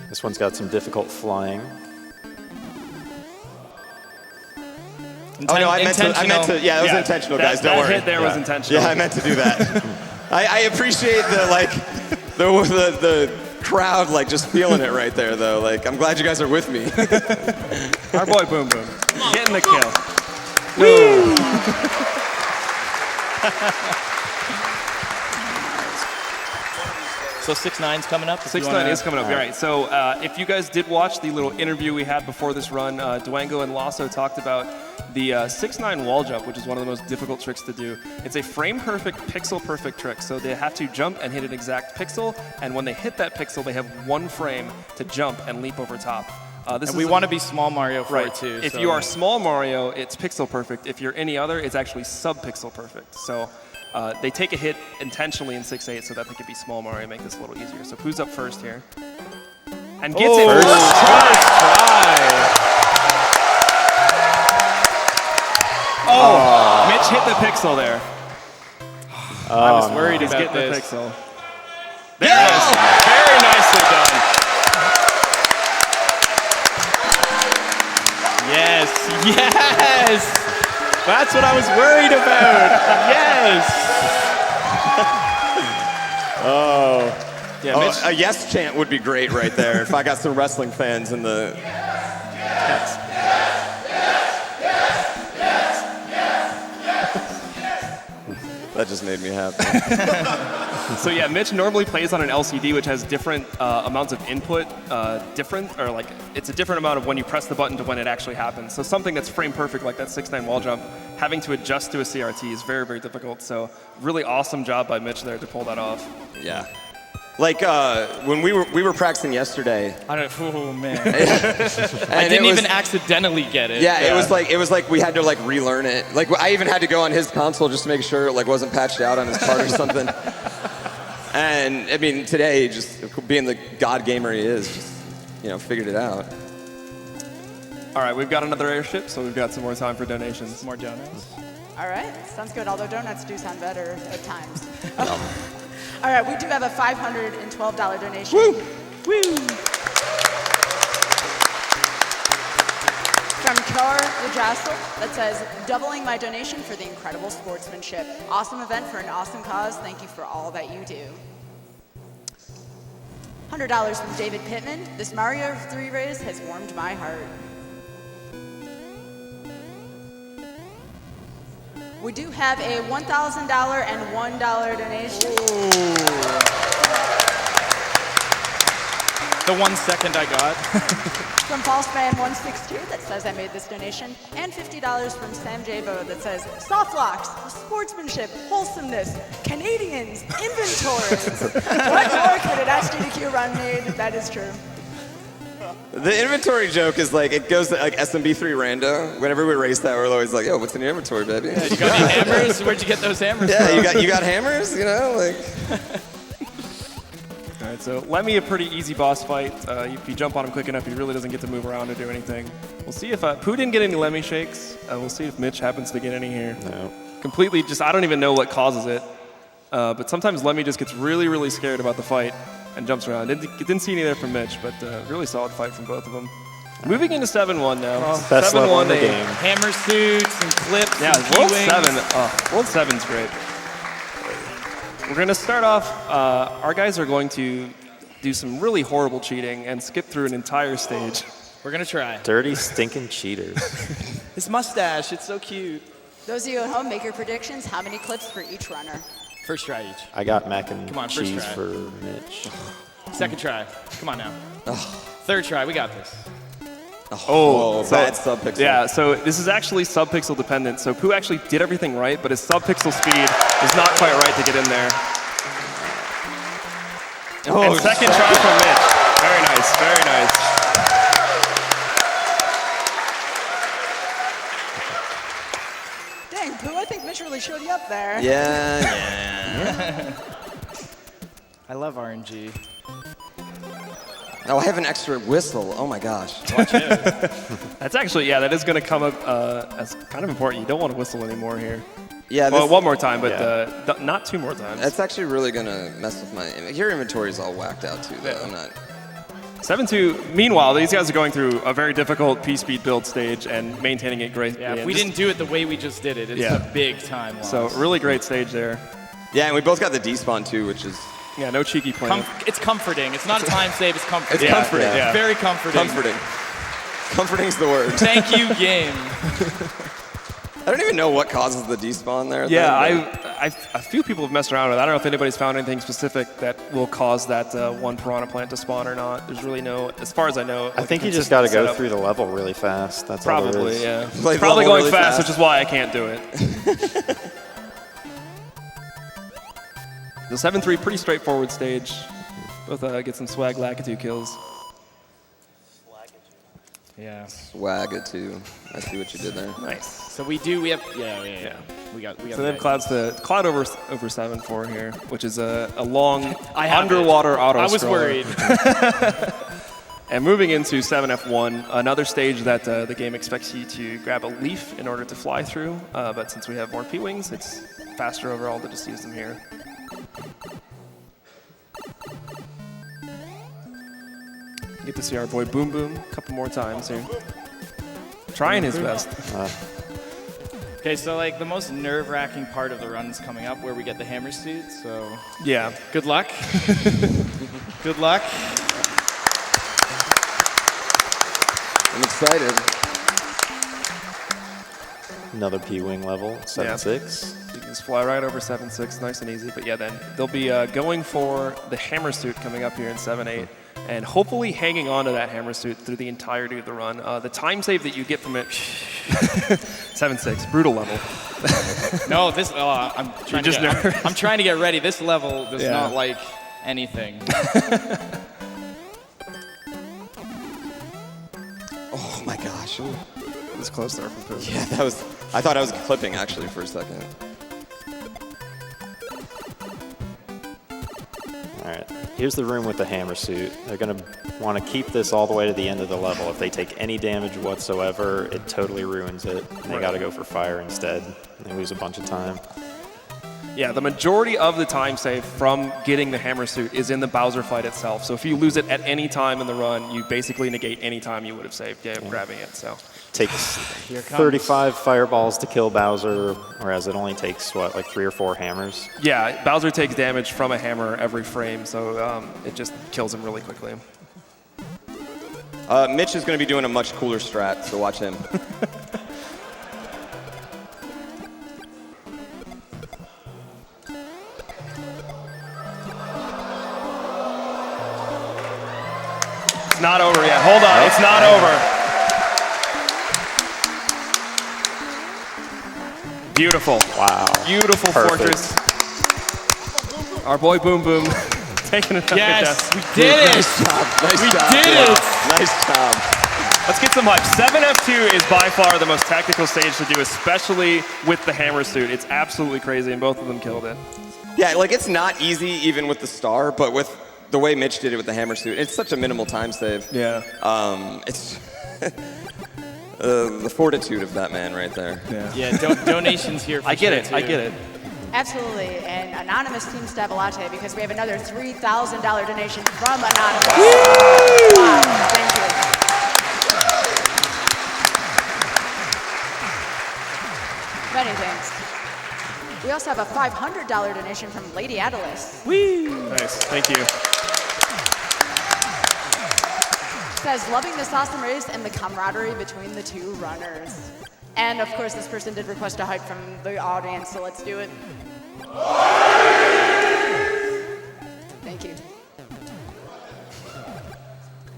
This one's got some difficult flying. Oh no, I meant to. Yeah, that was intentional, guys. Don't worry. That hit there was intentional. Yeah, I meant to do that. I appreciate the crowd just feeling it right there though. Like I'm glad you guys are with me. Our boy Boom Boom getting the kill. So 6-9's coming up? 6-9 is coming up, all right. So if you guys did watch the little interview we had before this run, Duango and Lasso talked about the 6-9 wall jump, which is one of the most difficult tricks to do. It's a frame-perfect, pixel-perfect trick. So they have to jump and hit an exact pixel, and when they hit that pixel, they have one frame to jump and leap over top. And we want to be small Mario for it too. If you are small Mario, it's pixel perfect. If you're any other, it's actually sub-pixel perfect. So they take a hit intentionally in 6-8 so that they can be small Mario and make this a little easier. So Pooh's up first here. And gets it first try. Oh, Mitch hit the pixel there. I was worried He's about getting this. the pixel. There it is. Very nicely done. Yes, yes! That's what I was worried about. Yes! Yeah, Mitch. A yes chant would be great right there if I got some wrestling fans in the... That just made me happy. So yeah, Mitch normally plays on an LCD, which has different amounts of input, it's a different amount of when you press the button to when it actually happens. So something that's frame perfect, like that 6-9 wall jump, having to adjust to a CRT is very, very difficult. So really awesome job by Mitch there to pull that off. Yeah. Like when we were practicing yesterday. Oh man. I didn't even accidentally get it. Yeah, it was like we had to like relearn it. Like I even had to go on his console just to make sure it like wasn't patched out on his part or something. And I mean, today, just being the god gamer he is, just figured it out. All right, we've got another airship, so we've got some more time for donations. More donuts. All right, sounds good. Although donuts do sound better at times. All right, we do have a $512 donation. Woo! Woo! From Kar Lajassel that says, doubling my donation for the incredible sportsmanship. Awesome event for an awesome cause. Thank you for all that you do. $100 from David Pittman. This Mario 3 race has warmed my heart. We do have a $1,000 and $1 donation. Ooh. The 1 second I got. From FalseMan162 that says I made this donation. And $50 from Sam Jabo that says, soft locks, sportsmanship, wholesomeness, Canadians, inventories. What more could an SGDQ run made? That is true. The inventory joke is like, it goes to like SMB3 rando. Whenever we race that, we're always like, yo, what's in your inventory, baby? Yeah, you got any hammers? Where'd you get those hammers Yeah, from? you got hammers, like. All right, so Lemmy, a pretty easy boss fight. If you jump on him quick enough, he really doesn't get to move around or do anything. We'll see if Pooh didn't get any Lemmy shakes. We'll see if Mitch happens to get any here. No. Completely just, I don't even know what causes it. But sometimes Lemmy just gets really, really scared about the fight and jumps around. Didn't see any there from Mitch, but really solid fight from both of them. Moving into 7-1 now. Best level in the game. Hammer suits and clips. Yeah, and World key-wings. 7. World 7's great. We're going to start off. Our guys are going to do some really horrible cheating and skip through an entire stage. We're going to try. Dirty, stinking cheaters. His mustache, it's so cute. Those of you at home, make your predictions. How many clips for each runner? First try each. I got mac and Come on, first cheese try. for Mitch. Second try. Come on now. Third try, we got this. Oh, bad sub-pixel. Yeah, so this is actually sub-pixel dependent. So Pooh actually did everything right, but his sub-pixel speed is not quite right to get in there. And second try from Mitch. Very nice, very nice. Dang, Pooh, I think Mitch really showed you up there. Yeah. I love RNG. Oh, I have an extra whistle. Oh my gosh. That's actually, yeah, that is going to come up as kind of important. You don't want to whistle anymore here. Yeah. Well, one more time, but not two more times. That's actually really gonna mess with my. Your inventory is all whacked out too. Though. Yeah. I'm not. 7-2. Meanwhile, these guys are going through a very difficult P-speed build stage and maintaining it great. Yeah, if we didn't do it the way we just did it, it's a big time loss. So really great stage there. Yeah, and we both got the despawn too, which is. Yeah, no cheeky playing. It's comforting. It's not a time save, it's comforting. It's comforting. Yeah. It's very comforting. Comforting. Comforting's the word. Thank you, game. I don't even know what causes the despawn there. Yeah, a few people have messed around with it. I don't know if anybody's found anything specific that will cause that one piranha plant to spawn or not. There's really no, as far as I know. I think you just got to go through the level really fast. That's all there Probably, is. yeah. Play the Probably level going really fast, fast. which is why I can't do it. The 7-3, pretty straightforward stage. Both get some swag Lakitu kills. Yeah. Swagga-too. I see what you did there. Nice. So we have. Yeah. We got. So they have Cloud over 7-4 here, which is a long I have underwater auto I was scroller. worried. And moving into 7F1, another stage that the game expects you to grab a leaf in order to fly through. But since we have more P-Wings, it's faster overall to just use them here. Get to see our boy Boom Boom a couple more times here. Trying his best. Okay, so like the most nerve-wracking part of the run is coming up, where we get the hammer suit. So Yeah. good luck. Good luck. I'm excited. Another P-Wing level, 7-6. You can just fly right over 7-6, nice and easy. But yeah, then they'll be going for the hammer suit coming up here in 7-8. And hopefully hanging on to that hammer suit through the entirety of the run. The time save that you get from it, 7-6, brutal level. No, this. I'm trying to get ready. This level does not like anything. Oh my gosh. Ooh. It was close there from Pooh. Yeah, that was. I thought I was clipping actually for a second. All right, here's the room with the hammer suit. They're going to want to keep this all the way to the end of the level. If they take any damage whatsoever, it totally ruins it. And they got to go for fire instead. They lose a bunch of time. Yeah, the majority of the time save from getting the hammer suit is in the Bowser fight itself. So if you lose it at any time in the run, you basically negate any time you would have saved grabbing it. So Takes 35 fireballs to kill Bowser, whereas it only takes, what, like 3 or 4 hammers? yeah, Bowser takes damage from a hammer every frame, so it just kills him really quickly. Mitch is going to be doing a much cooler strat, so watch him. It's not over yet. Hold on, it's not over. Beautiful. Wow. Beautiful Perfect. fortress. Our boy Boom Boom taking another Yes, death. we did it. Nice We job. did dude. it. Nice job. Let's get some hype. 7F2 is by far the most tactical stage to do, especially with the hammer suit. It's absolutely crazy, and both of them killed it. Yeah, like it's not easy even with the star, but with the way Mitch did it with the hammer suit, it's such a minimal time save. Yeah. It's the fortitude of that man right there. Yeah, donations here. For I get sure, it. too. I get it. Absolutely. And Anonymous Team Stavolate, because we have another $3,000 donation from Anonymous. Wow. Thank you. Many thanks. We also have a $500 donation from Lady Adelis. Nice. Thank you. Says, loving this awesome race and the camaraderie between the two runners. And of course, this person did request a hype from the audience, so let's do it. Thank you.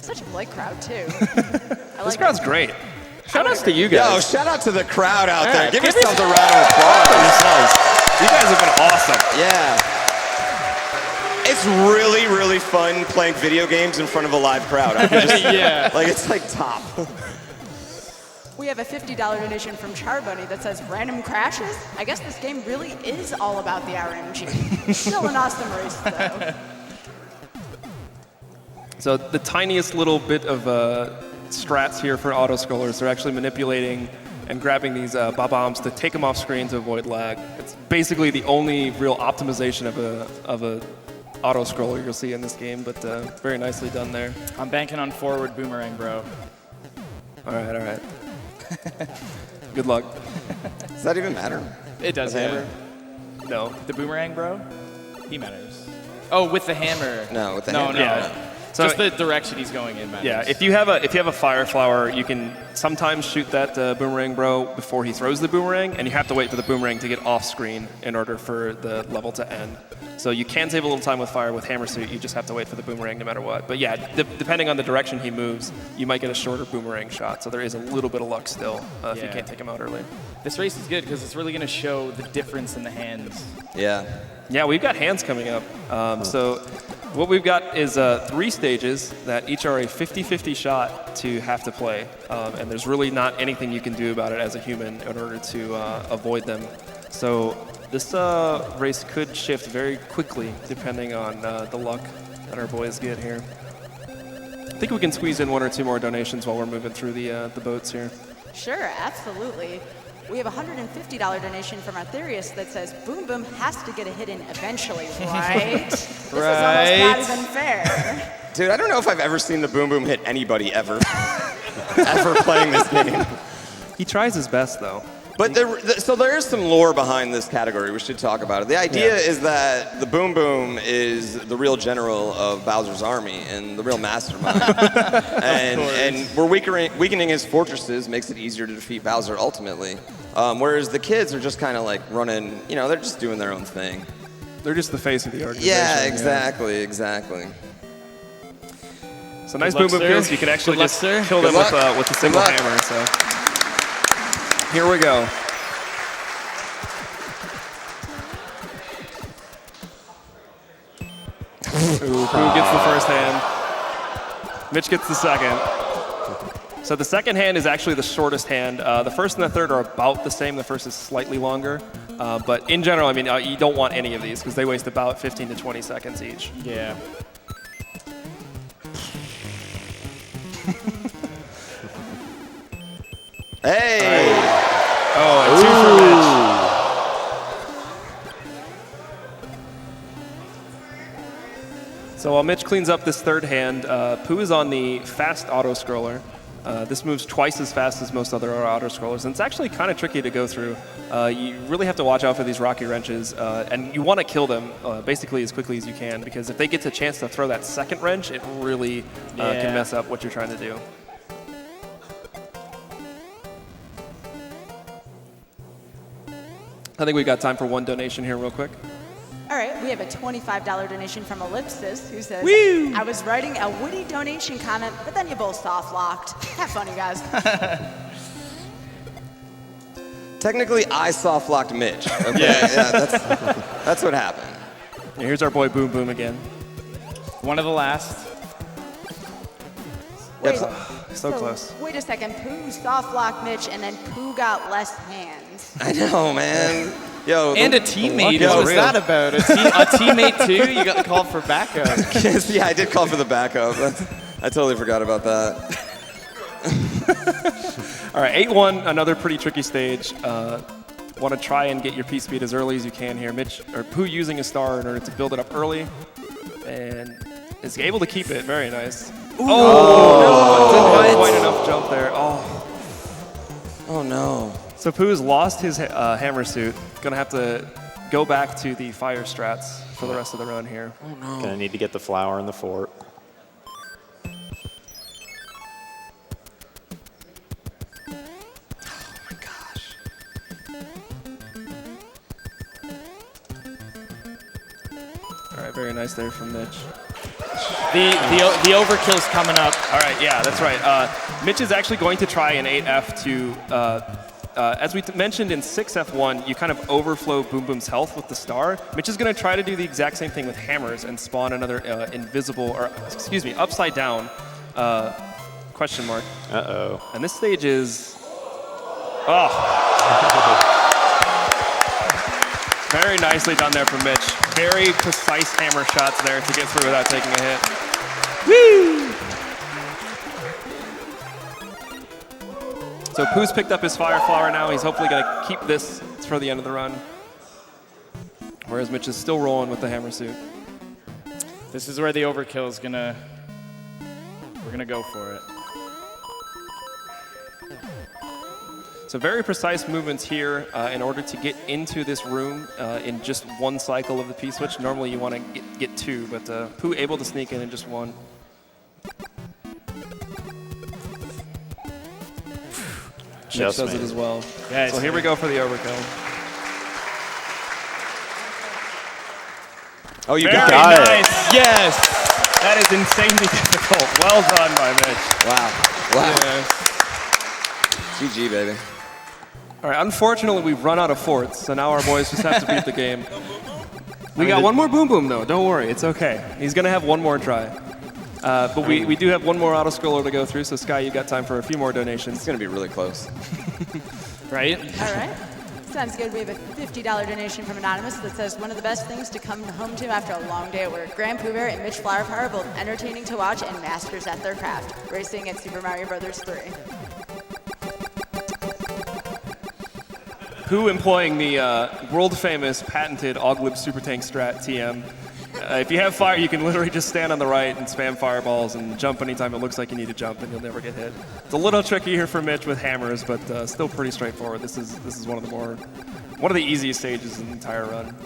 Such a polite crowd, too. This crowd's great. Shout outs to you Yo, guys. shout out to the crowd out there. Yeah, Give give yourselves a round of applause. You guys have been awesome. Yeah. It's really, really fun playing video games in front of a live crowd. I can just, Yeah. like it's like top. We have a $50 donation from Charbunny that says, random crashes? I guess this game really is all about the RNG. Still an awesome race, though. So the tiniest little bit of strats here for auto-scrollers, they're actually manipulating and grabbing these bombs to take them off screen to avoid lag. It's basically the only real optimization of a auto-scroller you'll see in this game, but very nicely done there. I'm banking on forward boomerang, bro. All right. Good luck. Does that even matter? It does, The yeah. hammer? No. The boomerang, bro? He matters. Oh, with the hammer. No, with the No, hammer. no. Yeah. So just the direction he's going in matters. yeah, if you have a fire flower, you can sometimes shoot that boomerang bro before he throws the boomerang, and you have to wait for the boomerang to get off screen in order for the level to end. So you can save a little time with fire with hammer suit. You just have to wait for the boomerang no matter what. But yeah, depending on the direction he moves, you might get a shorter boomerang shot. So there is a little bit of luck still if you can't take him out early. This race is good because it's really going to show the difference in the hands. Yeah. Yeah, we've got hands coming up. So what we've got is 3 stages that each are a 50-50 shot to have to play. And there's really not anything you can do about it as a human in order to avoid them. So this race could shift very quickly depending on the luck that our boys get here. I think we can squeeze in 1 or 2 more donations while we're moving through the boats here. Sure, absolutely. We have a $150 donation from Arthurius that says, Boom Boom has to get a hit in eventually, right? This is almost not even fair. Dude, I don't know if I've ever seen the Boom Boom hit anybody ever. Ever playing this game. He tries his best, though. But so there is some lore behind this category. We should talk about it. The idea is that the Boom Boom is the real general of Bowser's army and the real mastermind. and we're weakening his fortresses makes it easier to defeat Bowser ultimately. Whereas the kids are just kind of like running, they're just doing their own thing. They're just the face of the organization. Yeah, exactly. So nice Boom Boom kills. You can actually just kill them with a single hammer. So. Here we go. Ooh, Pooh gets the first hand. Mitch gets the second. So the second hand is actually the shortest hand. The first and the third are about the same. The first is slightly longer. But in general, I mean, you don't want any of these because they waste about 15 to 20 seconds each. Yeah. Hey! Oh, and 2 for Mitch. So while Mitch cleans up this third hand, Pooh is on the fast auto-scroller. This moves twice as fast as most other auto-scrollers, and it's actually kind of tricky to go through. You really have to watch out for these rocky wrenches, and you want to kill them basically as quickly as you can, because if they get the chance to throw that second wrench, it really can mess up what you're trying to do. I think we've got time for 1 donation here real quick. All right, we have a $25 donation from Ellipsis who says, Woo! I was writing a witty donation comment, but then you both soft-locked. Have fun, you guys. Technically, I soft-locked Mitch. Okay? Yeah, that's what happened. Yeah, here's our boy Boom Boom again. One of the last. Wait, So close. Wait a second, Pooh soft-locked Mitch, and then Pooh got less hands. I know, man. Yo, And a teammate. Yo, What was that about? A teammate too? You got called for backup. Yeah, I did call for the backup. I totally forgot about that. All right, 8-1, another pretty tricky stage. Want to try and get your P speed as early as you can here. Pooh using a star in order to build it up early, and is able to keep it. Very nice. No. Didn't quite enough jump there. Oh no. So Pooh's lost his hammer suit. Gonna have to go back to the fire strats for the rest of the run here. Oh no. Gonna need to get the flower in the fort. All right, very nice there from Mitch. The overkill's coming up. All right, yeah, that's right. Mitch is actually going to try an 8F to, as we mentioned in 6F1, you kind of overflow Boom Boom's health with the star. Mitch is going to try to do the exact same thing with hammers and spawn another upside down question mark. Uh-oh. And this stage is, very nicely done there from Mitch. Very precise hammer shots there to get through without taking a hit. Woo! So Pooh's picked up his fire flower now. He's hopefully going to keep this for the end of the run. Whereas Mitch is still rolling with the hammer suit. This is where the overkill is gonna. We're gonna go for it. So very precise movements here in order to get into this room in just 1 cycle of the P-switch. Normally you want to get 2, but Pooh able to sneak in just 1. Just does it made as it. well. Yes, So here we go for the overkill. Oh, you Very got got it. it. nice. Yes. That is insanely difficult. Well done by Mitch. Wow. Wow. GG, baby. All right, unfortunately, we've run out of forts, so now our boys just have to beat the game. We got one more Boom Boom, though. Don't worry, it's okay. He's going to have one more try. But we do have one more auto-scroller to go through, so Sky, you got time for a few more donations. It's going to be really close. Right? All right. Sounds good. We have a $50 donation from Anonymous that says, one of the best things to come home to after a long day at work. GrandPOOBear and MitchFlowerPower, both entertaining to watch and masters at their craft. Racing at Super Mario Bros. 3. Who employing the world-famous patented Auglib Super Tank Strat TM. If you have fire, you can literally just stand on the right and spam fireballs and jump anytime it looks like you need to jump, and you'll never get hit. It's a little tricky here for Mitch with hammers, but still pretty straightforward. This is one of the easiest stages in the entire run.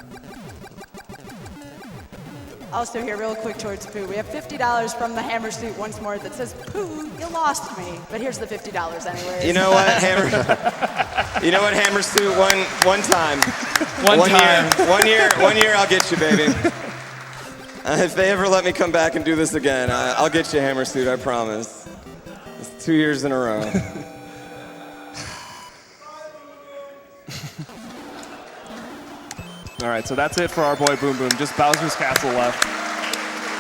Also here, real quick towards Pooh, we have $50 from the Hammer Suit once more that says, Pooh, you lost me. But here's the $50 anyways. You know what, Hammer? You know what, Hammer Suit? One time. One time. Year. 1 year, I'll get you, baby. If they ever let me come back and do this again, I'll get you, Hammer Suit. I promise. It's 2 years in a row. All right, so that's it for our boy Boom Boom. Just Bowser's Castle left.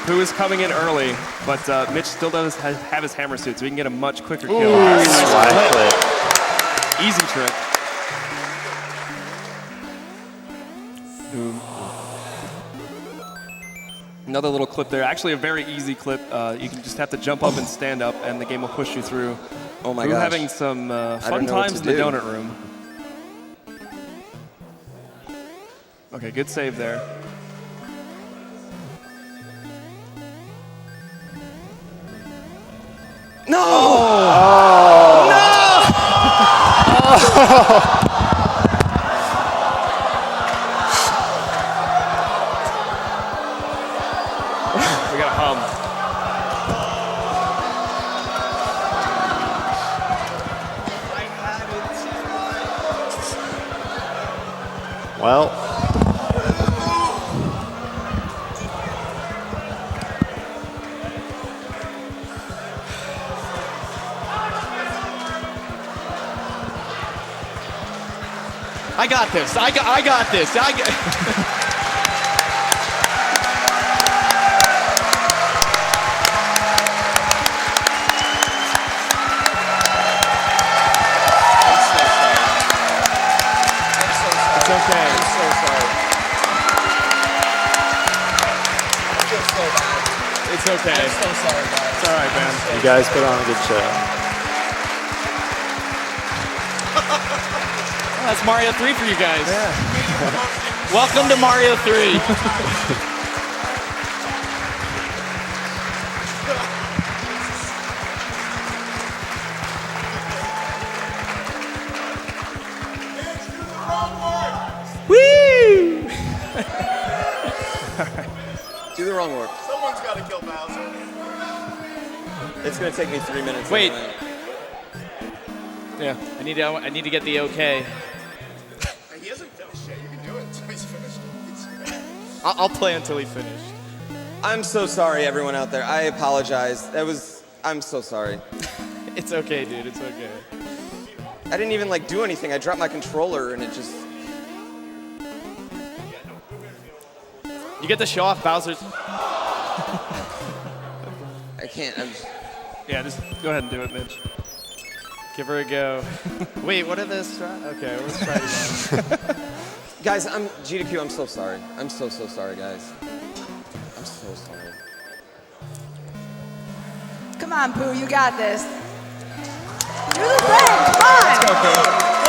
Who is coming in early, but Mitch still does have his hammer suit, so we can get a much quicker kill. Very nice Slide clip. clip. Easy trick. Another little clip there. Actually, a very easy clip. You can just have to jump up and stand up, and the game will push you through. Oh my We're gosh. having some fun know what times to in the do. donut room. Okay, good save there. We got a hum. Well, I got this. I got this. It's okay. I'm so sorry. It's okay. I'm so sorry, guys. It's all right, man. you guys put on a good show. That's Mario 3 for you guys. Yeah. Welcome to Mario 3. Do the wrong work. Someone's got to kill Bowser. It's going to take me 3 minutes. Wait. anyway. Yeah. I need to get the okay. He hasn't finished yet. You can do it until he's finished. I'll play until he's finished. I'm so sorry, everyone out there. I apologize. I'm so sorry. It's okay, dude. It's okay. I didn't even do anything. I dropped my controller and it just. You get to show off Bowser's. I can't. Yeah, just go ahead and do it, Mitch. Give her a go. Wait, what are this? Okay, let's try it again. Guys, GDQ. I'm so sorry. I'm so sorry, guys. I'm so sorry. Come on, Pooh, you got this. Do the thing, come on.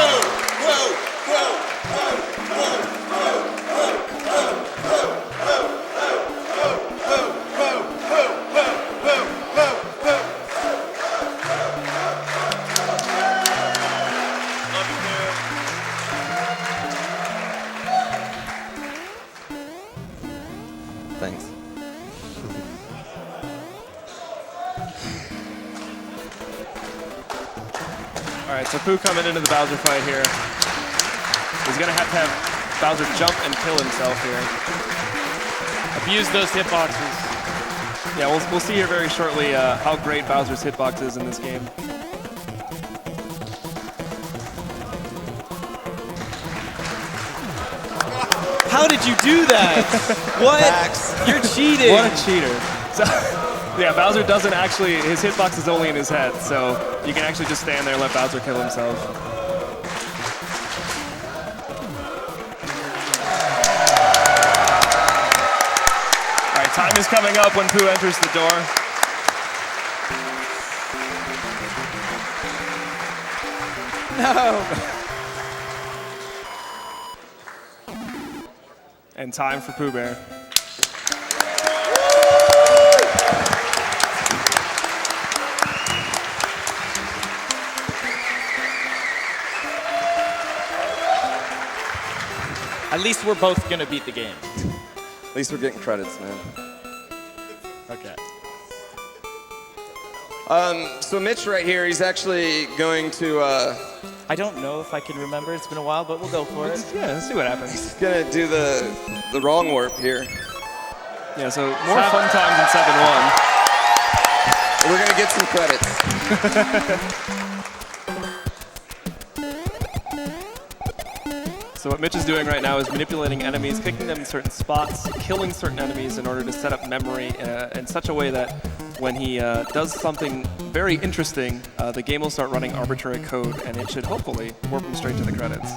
Thanks. All right, so Pooh coming into the Bowser fight here. He's going to have Bowser jump and kill himself here. Abuse those hitboxes. Yeah, we'll see here very shortly how great Bowser's hitbox is in this game. How did you do that? What? You're cheating. What a cheater. So, yeah, Bowser doesn't actually, his hitbox is only in his head, so you can actually just stand there and let Bowser kill himself. All right, time is coming up when Pooh enters the door. No. And time for POOBear. At least we're both going to beat the game. At least we're getting credits, man. Okay. So Mitch right here, he's actually going to, I don't know if I can remember. It's been a while, but we'll go for it. Yeah, let's see what happens. he's gonna do the wrong warp here. Yeah, so more fun times in 7-1. We're gonna get some credits. So what Mitch is doing right now is manipulating enemies, picking them in certain spots, killing certain enemies in order to set up memory in such a way that when he does something very interesting, the game will start running arbitrary code, and it should hopefully warp him straight to the credits.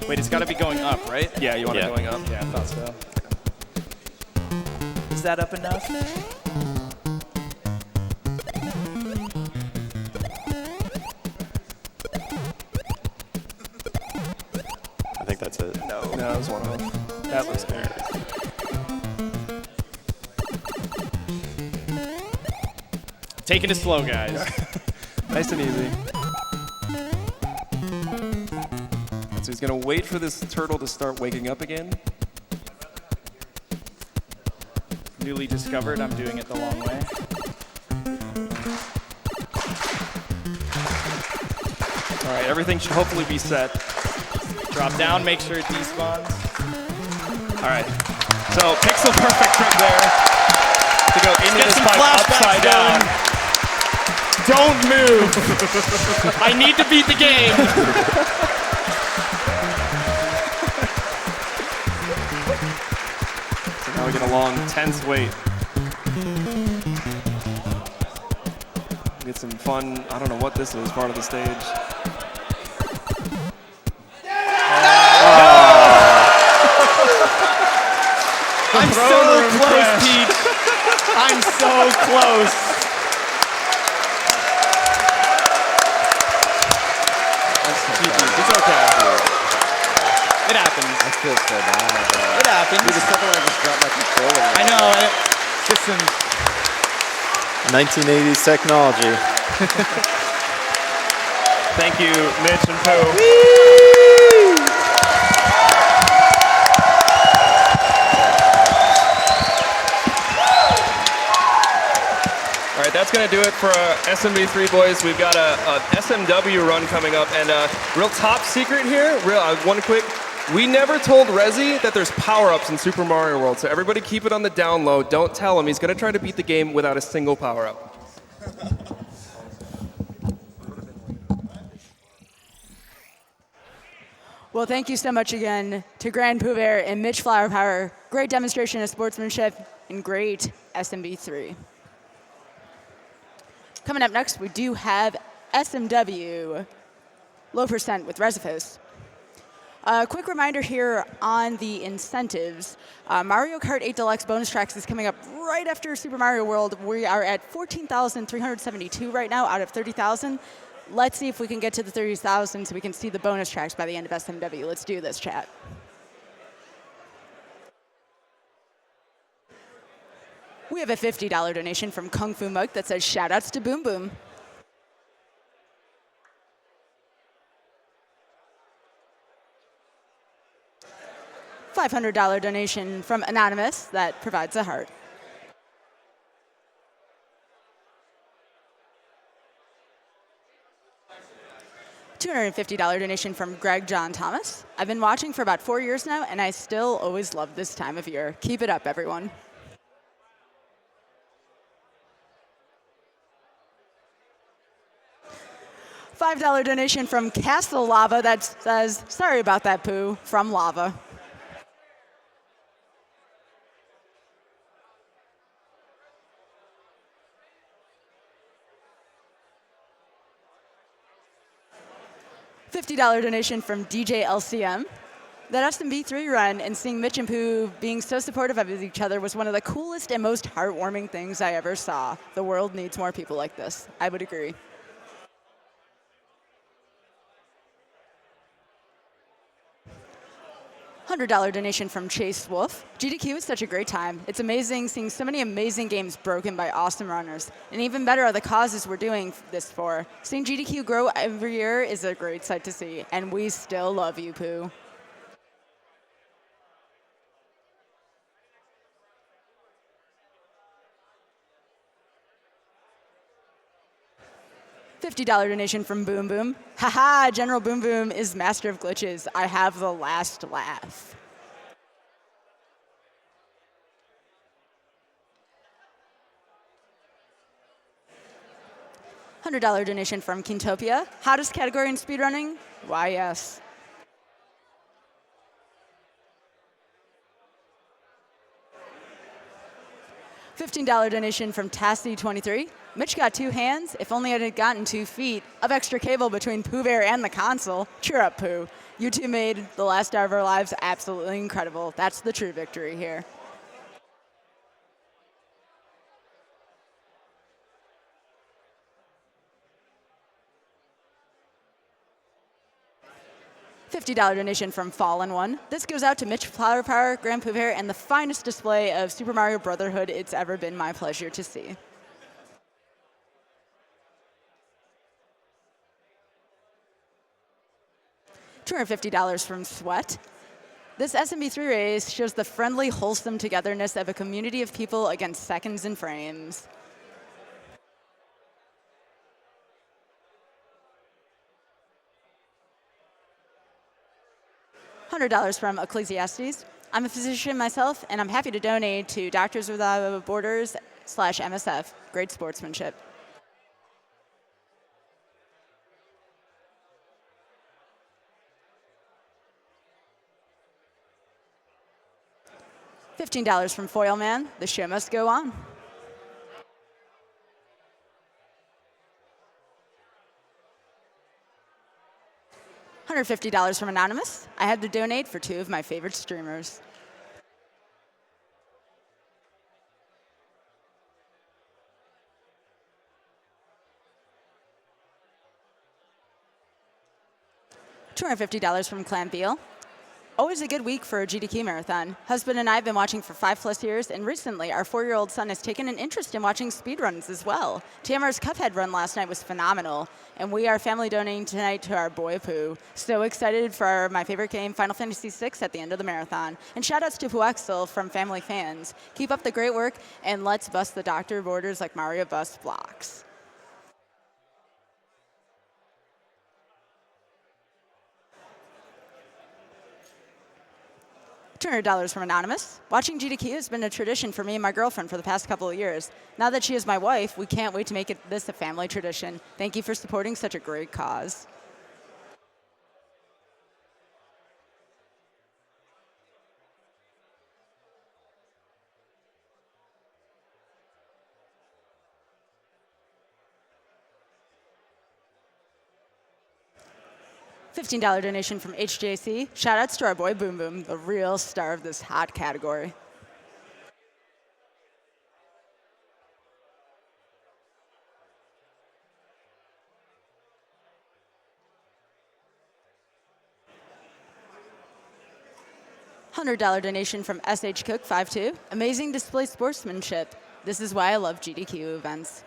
Wait, it's got to be going up, right? Yeah, you want it Yeah. going up. Yeah, I thought so. Is that up enough? I think that's it. No, that was one of them. That was fair. Taking it slow, guys. Nice and easy. So he's going to wait for this turtle to start waking up again. Newly discovered, I'm doing it the long way. All right, everything should hopefully be set. Drop down, make sure it despawns. All right, so pixel perfect trick there to go into Get this some pipe flashbacks upside down. Don't move. I need to beat the game. So now we get a long, tense wait. Get some fun, I don't know what this is, part of the stage. I'm so close, Pete. I'm so close. It's okay. It happens. I feel so bad. It happens. Dude, the second I just dropped my controller. I know. Get some. 1980s technology. Thank you, Mitch and Pooh. All right, that's going to do it for SMB3 boys. We've got a SMW run coming up, and real top secret here, one quick. We never told Rezi that there's power-ups in Super Mario World, so everybody keep it on the down low. Don't tell him. He's going to try to beat the game without a single power-up. Well, thank you so much again to GrandPOOBear and MitchFlowerPower. Great demonstration of sportsmanship and great SMB3. Coming up next, we do have SMW, low percent with Resifos. A quick reminder here on the incentives. Mario Kart 8 Deluxe bonus tracks is coming up right after Super Mario World. We are at 14,372 right now out of 30,000. Let's see if we can get to the 30,000 so we can see the bonus tracks by the end of SMW. Let's do this, chat. We have a $50 donation from Kung Fu Mug that says, shout-outs to Boom Boom. $500 donation from Anonymous that provides a heart. $250 donation from Greg John Thomas. I've been watching for about 4 years now, and I still always love this time of year. Keep it up, everyone. $5 donation from Castle Lava that says, sorry about that, Pooh, from Lava. $50 donation from DJ LCM. That SMB3 run and seeing Mitch and Pooh being so supportive of each other was one of the coolest and most heartwarming things I ever saw. The world needs more people like this. I would agree. $100 donation from Chase Wolf. GDQ is such a great time. It's amazing seeing so many amazing games broken by awesome runners. And even better are the causes we're doing this for. Seeing GDQ grow every year is a great sight to see. And we still love you, Pooh. $50 donation from Boom Boom. Haha, General Boom Boom is master of glitches. I have the last laugh. $100 donation from Kintopia. Hottest category in speedrunning? Why, yes. $15 donation from Tassie23. Mitch got 2 hands. If only I had gotten 2 feet of extra cable between POOBear and the console. Cheer up, Pooh. You two made the last hour of our lives absolutely incredible. That's the true victory here. $50 donation from Fallen One. This goes out to MitchFlowerPower, GrandPOOBear, and the finest display of Super Mario Brotherhood it's ever been my pleasure to see. $250 from Sweat. This SMB3 race shows the friendly, wholesome togetherness of a community of people against seconds and frames. $100 from Ecclesiastes. I'm a physician myself, and I'm happy to donate to Doctors Without Borders / MSF. Great sportsmanship. $15 from Foil Man. The show must go on. $150 from Anonymous. I had to donate for 2 of my favorite streamers. $250 from Clan Beal. Always a good week for a GDQ marathon. Husband and I have been watching for 5+ years, and recently our 4-year-old son has taken an interest in watching speedruns as well. Tamar's Cuphead run last night was phenomenal, and we are family donating tonight to our boy Pooh. So excited for my favorite game, Final Fantasy VI, at the end of the marathon. And shout-outs to Poohexel from Family Fans. Keep up the great work, and let's bust the doctor borders like Mario busts blocks. $200 from Anonymous. Watching GDQ has been a tradition for me and my girlfriend for the past couple of years. Now that she is my wife, we can't wait to make this a family tradition. Thank you for supporting such a great cause. $15 donation from HJC. Shoutouts to our boy Boom Boom, the real star of this hot category. $100 donation from SH Cook 52. Amazing display sportsmanship. This is why I love GDQ events.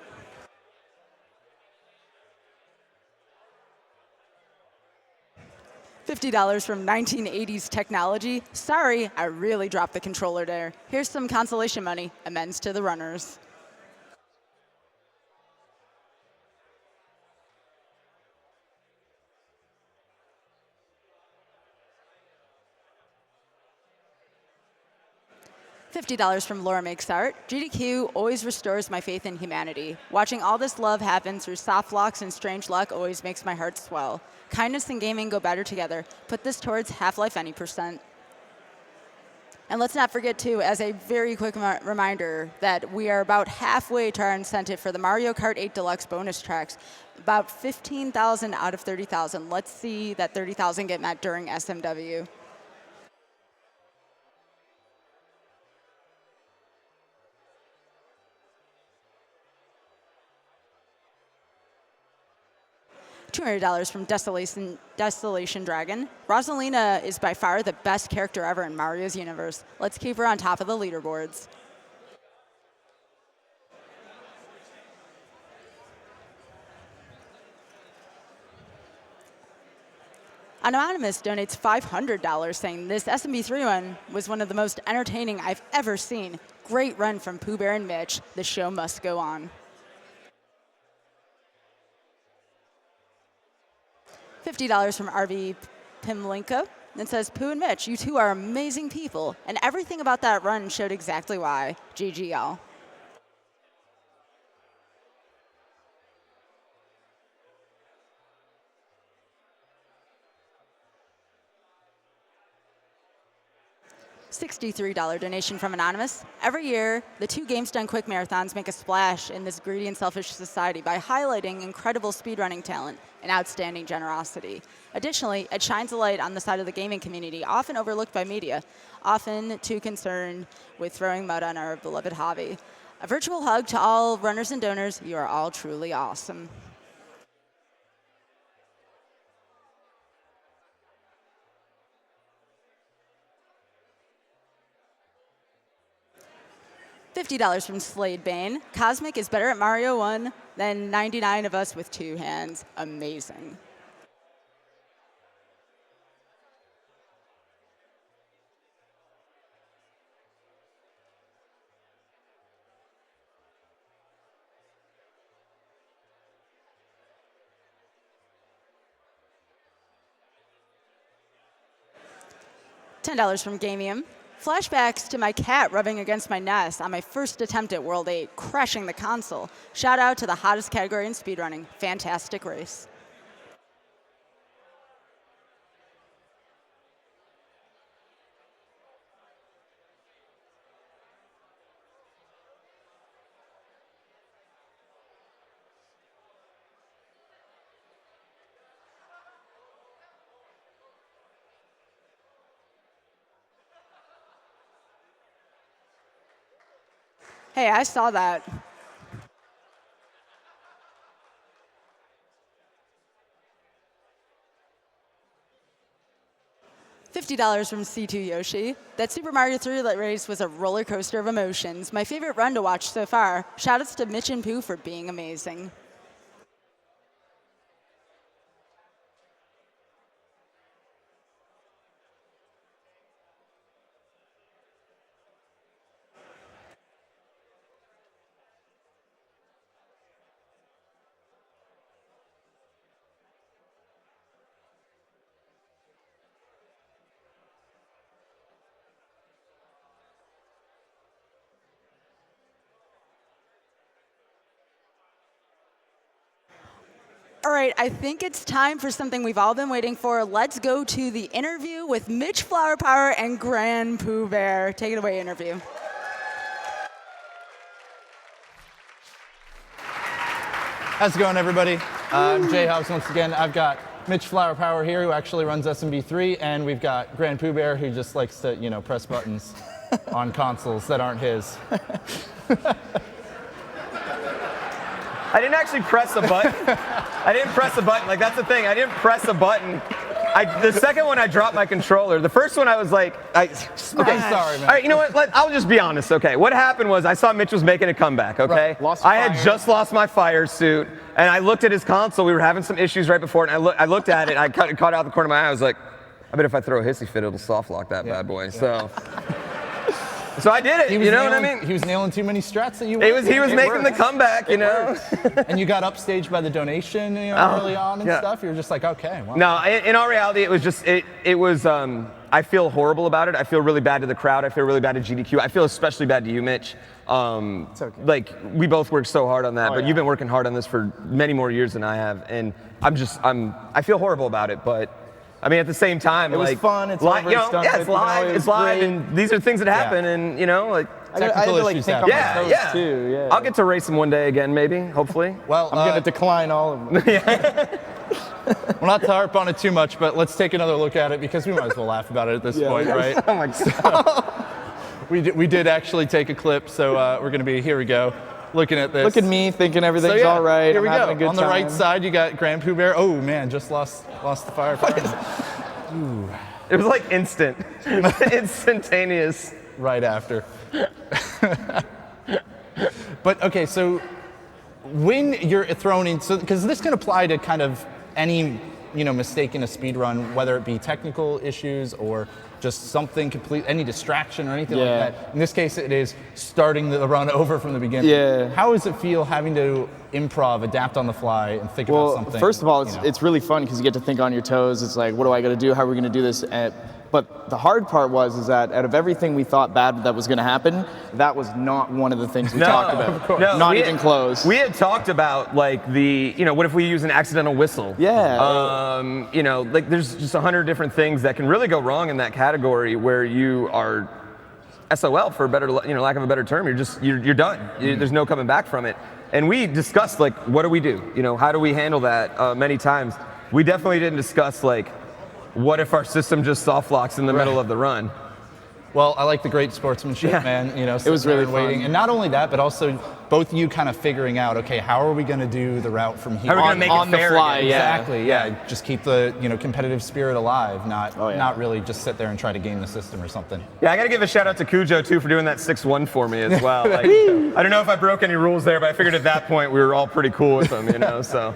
$50 $50 from 1980s technology. Sorry, I really dropped the controller there. Here's some consolation money, amends to the runners. $50 from Laura Makes Art. GDQ always restores my faith in humanity. Watching all this love happen through soft locks and strange luck always makes my heart swell. Kindness and gaming go better together. Put this towards Half-Life any %. And let's not forget, too, as a very quick reminder, that we are about halfway to our incentive for the Mario Kart 8 Deluxe bonus tracks. About 15,000 out of 30,000. Let's see that 30,000 get met during SMW. $200 from Desolation Dragon. Rosalina is by far the best character ever in Mario's universe. Let's keep her on top of the leaderboards. Anonymous donates $500 saying, this SMB3 run was one of the most entertaining I've ever seen. Great run from POOBear and Mitch. The show must go on. $50 from RV Pimlinka. It says, Pooh and Mitch, you two are amazing people, and everything about that run showed exactly why. GGL. $63 donation from Anonymous. Every year, the 2 Games Done Quick marathons make a splash in this greedy and selfish society by highlighting incredible speedrunning talent and outstanding generosity. Additionally, it shines a light on the side of the gaming community, often overlooked by media, often too concerned with throwing mud on our beloved hobby. A virtual hug to all runners and donors. You are all truly awesome. $50 from Slade Bane. Cosmic is better at Mario 1 than 99 of us with 2 hands. Amazing. $10 from Gamium. Flashbacks to my cat rubbing against my nest on my first attempt at World 8, crashing the console. Shout out to the hottest category in speedrunning. Fantastic race. Hey, I saw that. $50 from C2 Yoshi. That Super Mario 3 race was a roller coaster of emotions. My favorite run to watch so far. Shoutouts to Mitch and Pooh for being amazing. All right, I think it's time for something we've all been waiting for. Let's go to the interview with MitchFlowerPower and GrandPOOBear. Take it away, interview. How's it going, everybody? I'm Jay Hobbs once again. I've got MitchFlowerPower here, who actually runs SMB3, and we've got GrandPOOBear, who just likes to, you know, press buttons on consoles that aren't his. I didn't actually press a button. I didn't press a button. Like, that's the thing. I didn't press a button. The second one, I dropped my controller. The first one, I was like, okay, sorry, man. All right, you know what? I'll just be honest, okay? What happened was I saw Mitch was making a comeback, okay? Right. I had just lost my fire suit, and I looked at his console. We were having some issues right before, and I looked at it, and I caught it out the corner of my eye. I was like, I bet if I throw a hissy fit, it'll soft lock that bad boy. So I did it. You know what I mean? He was nailing too many strats that you. He was making the comeback. You know. And you got upstaged by the donation, early on and stuff. You were just like, okay. Well. No, in all reality, it was just it was. I feel horrible about it. I feel really bad to the crowd. I feel really bad to GDQ. I feel especially bad to you, Mitch. It's okay. Like, we both worked so hard on that, but you've been working hard on this for many more years than I have, and I feel horrible about it, but I mean, at the same time, it was fun. It's live. It's live, and these are things that happen, and technical issues happen. Too. I'll get to race them one day again, maybe, hopefully. Well, I'm gonna decline all of them. Well, not to harp on it too much, but let's take another look at it because we might as well laugh about it at this point, right? Oh my God. We did actually take a clip, so we're going to be, here we go, looking at this. Look at me thinking everything's all right. Here we I'm having go. a good On the time. right side, you got GrandPOOBear. Oh man, just lost the firefighter. Ooh. It was like instant, instantaneous. Right after. But okay, so when you're thrown in, because this can apply to kind of any mistake in a speed run, whether it be technical issues or just something any distraction or anything like that. In this case, it is starting the run over from the beginning. Yeah. How does it feel having to improv, adapt on the fly, and think about something? Well, first of all, it's really fun because you get to think on your toes. It's like, what do I got to do? How are we going to do this? But the hard part is that out of everything we thought bad that was going to happen, that was not one of the things we talked about. No, not even close. We had talked about like what if we use an accidental whistle? Yeah. Like there's just 100 different things that can really go wrong in that category where you are SOL for a better, lack of a better term. You're done. There's no coming back from it. And we discussed like, what do we do? How do we handle that many times? We definitely didn't discuss like, what if our system just soft locks in the middle of the run? Well, I like the great sportsmanship, man. It was really waiting. fun. And not only that, but also both you kind of figuring out, okay, how are we going to do the route from here? How are we going to make on it the fair fly? again? Exactly. Yeah. Just keep the competitive spirit alive, not really just sit there and try to game the system or something. Yeah, I got to give a shout out to Cujo too for doing that 6-1 for me as well. Like, I don't know if I broke any rules there, but I figured at that point we were all pretty cool with them, so.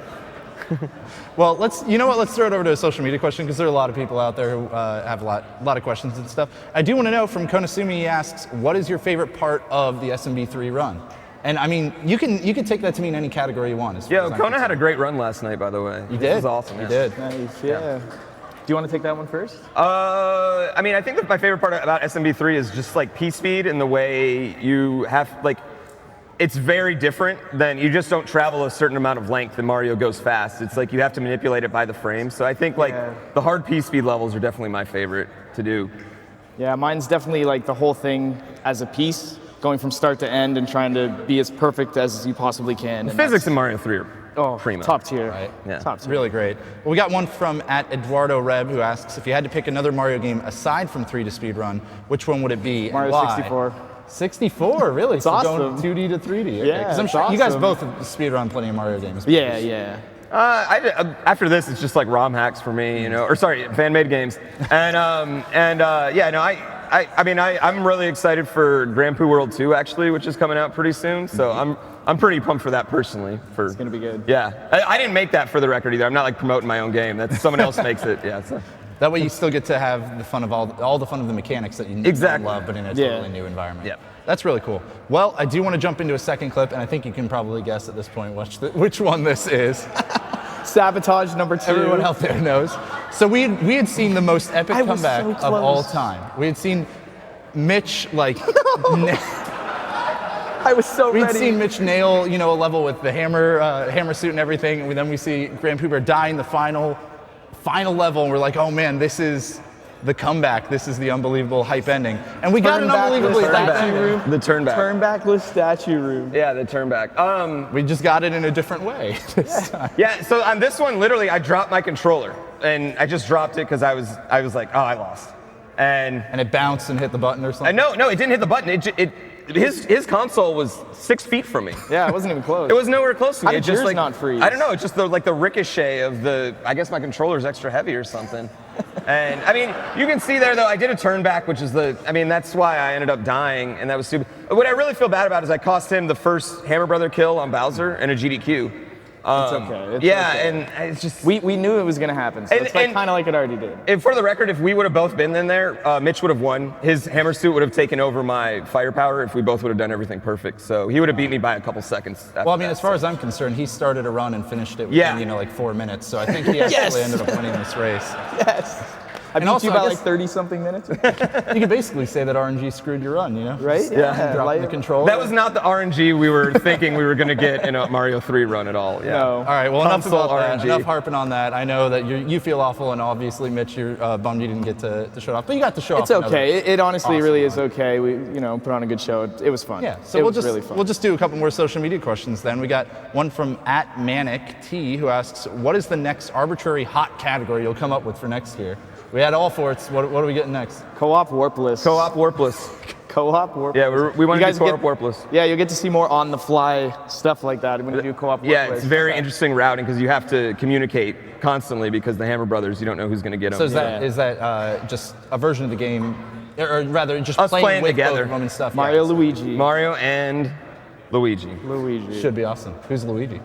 Well, let's throw it over to a social media question because there are a lot of people out there who have a lot of questions and stuff. I do want to know from Konasumi, he asks, what is your favorite part of the SMB3 run? And I mean, you can take that to mean any category you want. Yeah, Kona had a great run last night, by the way. You did? It was awesome. You did. Nice, yeah. Do you want to take that one first? I mean, I think that my favorite part about SMB3 is just like P-Speed and the way you have, like, it's very different than, you just don't travel a certain amount of length and Mario goes fast. It's like you have to manipulate it by the frame. So I think like the hard P-Speed levels are definitely my favorite to do. Yeah, mine's definitely like the whole thing as a piece, going from start to end and trying to be as perfect as you possibly can. The physics in Mario 3 are prima. Top tier. Right? Yeah. Top tier. Really great. Well, we got one from @EduardoReb who asks, if you had to pick another Mario game aside from 3 to speedrun, which one would it be? and Mario why? 64. 64, really? It's so awesome. Going 2D to 3D. Okay. Yeah, 'Cause I'm it's sure you guys awesome. both speedrun plenty of Mario games. Yeah. After this, it's just like ROM hacks for me, fan-made games. I'm really excited for GrandPOOBear World 2 actually, which is coming out pretty soon. So I'm pretty pumped for that personally. It's gonna be good. Yeah, I didn't make that for the record either. I'm not like promoting my own game. That's someone else makes it. Yeah. So. That way you still get to have the fun of all the fun of the mechanics that you love, but in a totally new environment. Yeah. That's really cool. Well, I do want to jump into a second clip, and I think you can probably guess at this point which one this is. Sabotage number 2. Everyone out there knows. So we had seen the most epic I was comeback so of all close. time. We had seen Mitch like. I was so We'd ready. seen Mitch nail, a level with the hammer suit and everything, and then we see GrandPOOBear die in the final level, and we're like, oh man, this is the comeback. This is the unbelievable hype ending. And we got an unbelievably statue room. The turnback. Turnbackless statue room. Yeah, the turnback. We just got it in a different way this time. Yeah, so on this one, literally, I dropped my controller, and I just dropped it because I was like, oh, I lost. And it bounced and hit the button or something? No, it didn't hit the button. His console was 6 feet from me. Yeah, it wasn't even close. It was nowhere close to me. How did yours not freeze? I don't know. It's just the ricochet of I guess my controller's extra heavy or something. And I mean, you can see there though, I did a turn back, which is that's why I ended up dying, and that was stupid. What I really feel bad about is I cost him the first Hammer Brother kill on Bowser and a GDQ. It's okay. It's yeah, okay. and it's just we knew it was going to happen, so it's kind of like it already did. And for the record, if we would have both been in there, Mitch would have won. His hammer suit would have taken over my firepower if we both would have done everything perfect. So he would have beat me by a couple seconds. Well, I mean, as far as I'm concerned, he started a run and finished it within, like 4 minutes. So I think he actually ended up winning this race. Yes. I beat you by like 30-something minutes. You could basically say that RNG screwed your run, you know? Right? Yeah. Dropping the controller. That was not the RNG we were thinking we were going to get in a Mario 3 run at all. Yeah. No. All right, well, enough Console about that. RNG. Enough harping on that. I know that you feel awful, and obviously, Mitch, you're bummed you didn't get to show it off. But you got to show off. It's okay. It honestly awesome really run. is okay. We, put on a good show. It was fun. Yeah, so it was really fun. We'll just do a couple more social media questions then. We got one from @ManicT who asks, what is the next arbitrary hot category you'll come up with for next year? We had all forts. What are we getting next? Co-op Warpless. Co-op Warpless. Co-op Warpless. Yeah, we want to do co-op Warpless. Yeah, you'll get to see more on-the-fly stuff like that when you do co-op Warpless. Yeah, it's very interesting routing because you have to communicate constantly because the Hammer Brothers, you don't know who's going to get them. So is that just a version of the game, or rather just us playing with together both of them and stuff? Mario, Luigi. Mario and Luigi. Should be awesome. Who's Luigi?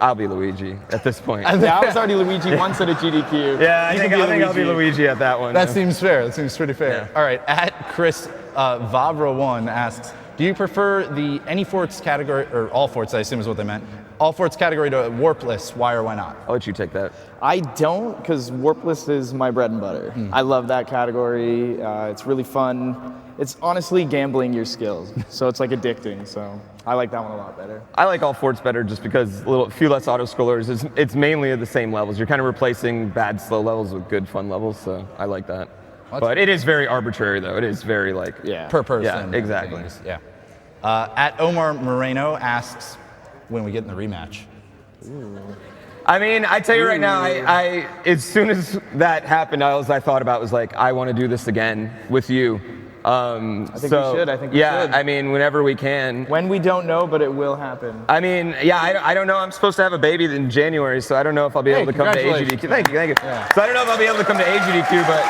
I'll be Luigi at this point. Yeah, I was already Luigi once at a GDQ. Yeah, I think I'll be Luigi at that one. That seems fair. That seems pretty fair. Yeah. All right, @Chris Vavra1 asks, do you prefer the any forts category, or all forts, I assume is what they meant, all forts category to Warpless? Why or why not? I'll let you take that. I don't, because Warpless is my bread and butter. I love that category. It's really fun. It's honestly gambling your skills, so it's like addicting. So I like that one a lot better. I like all forts better just because a few less auto scrollers. It's mainly at the same levels. You're kind of replacing bad slow levels with good fun levels, so I like that. But it is very arbitrary though. It is very per person. Yeah, exactly. Yeah. @Omar Moreno asks, when we get in the rematch. I mean, I tell you right now, I as soon as that happened, I thought about was like, I want to do this again with you. I think we should. I think we should. Yeah, I mean, whenever we can. When we don't know, but it will happen. I mean, yeah, I don't know. I'm supposed to have a baby in January, so I don't know if I'll be able to come to AGDQ. Thank you. Yeah. So I don't know if I'll be able to come to AGDQ, but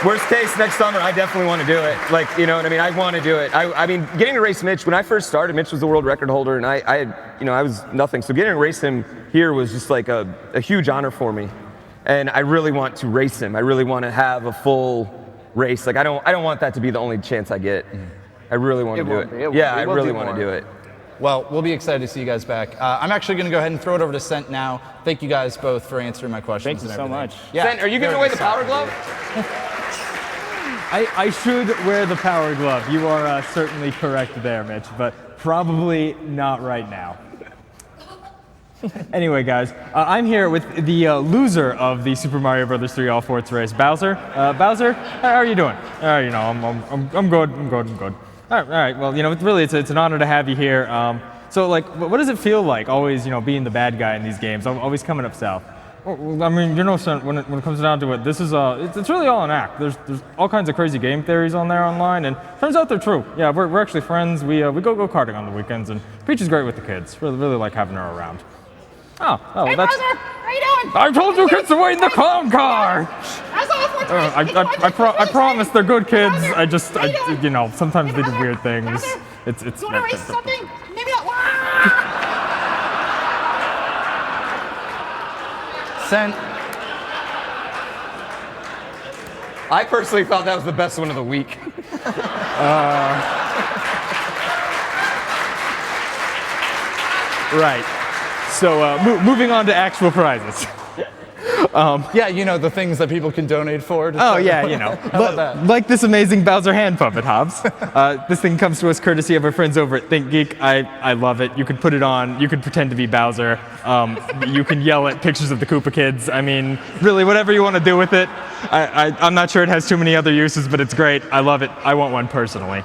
worst case, next summer, I definitely want to do it. Like, you know what I mean? I want to do it. I mean, getting to race Mitch, when I first started, Mitch was the world record holder, and I was nothing. So getting to race him here was just like a huge honor for me. And I really want to race him. I really want to have a full race. Like, I don't want that to be the only chance I get. I really want to do it. Yeah, I really want to do it. Well, we'll be excited to see you guys back. I'm actually going to go ahead and throw it over to Sent now. Thank you guys both for answering my questions. Thank you so much. Yeah. Sent, are you giving away the power glove? I should wear the power glove. You are certainly correct there, Mitch, but probably not right now. Anyway, guys, I'm here with the loser of the Super Mario Bros. 3 All Forts race, Bowser. Bowser, how are you doing? I'm good. All right. Well, really, it's an honor to have you here. So, like, what does it feel like always, being the bad guy in these games, always coming up south? Well, I mean, son, when it comes down to it, this is it's really all an act. There's all kinds of crazy game theories on there online, and turns out they're true. Yeah, we're actually friends. We go karting on the weekends, and Peach is great with the kids. Really like having her around. Oh, hey, that's. Bowser, how you doing? I told you kids to wait in the clown car. I promise they're good kids. I just, sometimes they do weird things. It's. You want to race something? Maybe not. Sent. I personally thought that was the best one of the week. Right. So moving on to actual prizes. Yeah, the things that people can donate for. Oh, yeah, like this amazing Bowser hand puppet, Hobbs. This thing comes to us courtesy of our friends over at ThinkGeek. I love it. You could put it on. You could pretend to be Bowser. You can yell at pictures of the Koopa kids. I mean, really, whatever you want to do with it. I'm not sure it has too many other uses, but it's great. I love it. I want one personally.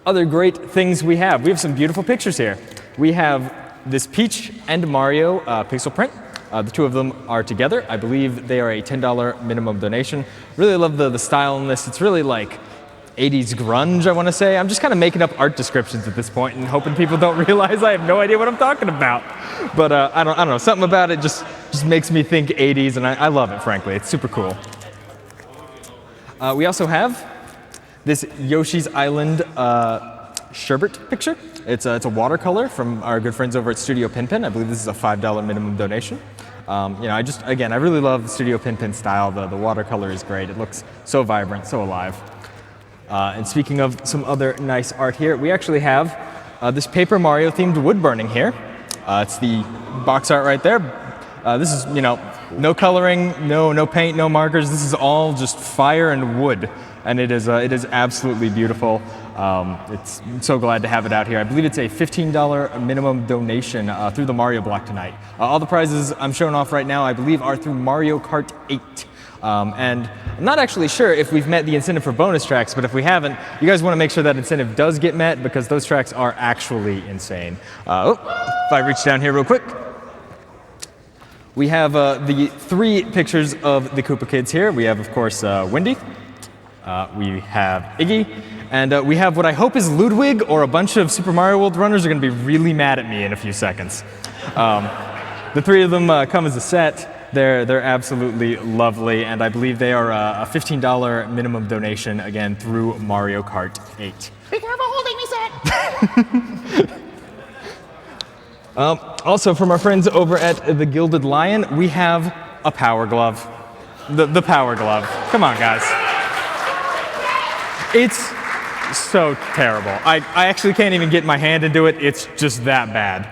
Other great things we have some beautiful pictures here. We have this Peach and Mario pixel print. The two of them are together. I believe they are a $10 minimum donation. Really love the style in this. It's really like 80s grunge, I want to say. I'm just kind of making up art descriptions at this point and hoping people don't realize I have no idea what I'm talking about. But I don't know. Something about it just makes me think 80s, and I love it, frankly. It's super cool. We also have this Yoshi's Island sherbet picture. It's a watercolor from our good friends over at Studio Pinpin. I believe this is a $5 minimum donation. I really love Studio Pinpin style. The watercolor is great. It looks so vibrant, so alive. And speaking of some other nice art here, we actually have this Paper Mario themed wood burning here. It's the box art right there. This is, no coloring, no paint, no markers. This is all just fire and wood, and it is absolutely beautiful. I'm so glad to have it out here. I believe it's a $15 minimum donation through the Mario block tonight. All the prizes I'm showing off right now, I believe, are through Mario Kart 8. And I'm not actually sure if we've met the incentive for bonus tracks, but if we haven't, you guys want to make sure that incentive does get met because those tracks are actually insane. If I reach down here real quick. We have the 3 pictures of the Koopa Kids here. We have, of course, Wendy. We have Iggy. And we have what I hope is Ludwig, or a bunch of Super Mario World runners are going to be really mad at me in a few seconds. The 3 of them come as a set. They're absolutely lovely, and I believe they are a $15 minimum donation, again, through Mario Kart 8. Be careful holding me, Zed. Also, from our friends over at the Gilded Lion, we have a Power Glove. The Power Glove. Come on, guys. It's so terrible. I actually can't even get my hand into it. It's just that bad.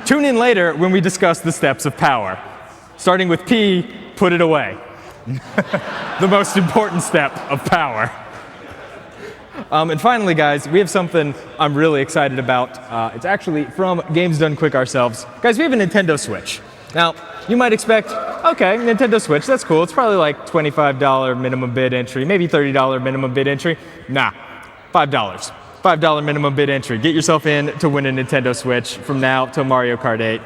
Tune in later when we discuss the steps of power. Starting with P, put it away. The most important step of power. And finally, guys, we have something I'm really excited about. It's actually from Games Done Quick ourselves. Guys, we have a Nintendo Switch. Now, you might expect, okay, Nintendo Switch, that's cool. It's probably like $25 minimum bid entry, maybe $30 minimum bid entry. Nah, $5. $5 minimum bid entry. Get yourself in to win a Nintendo Switch from now till Mario Kart 8.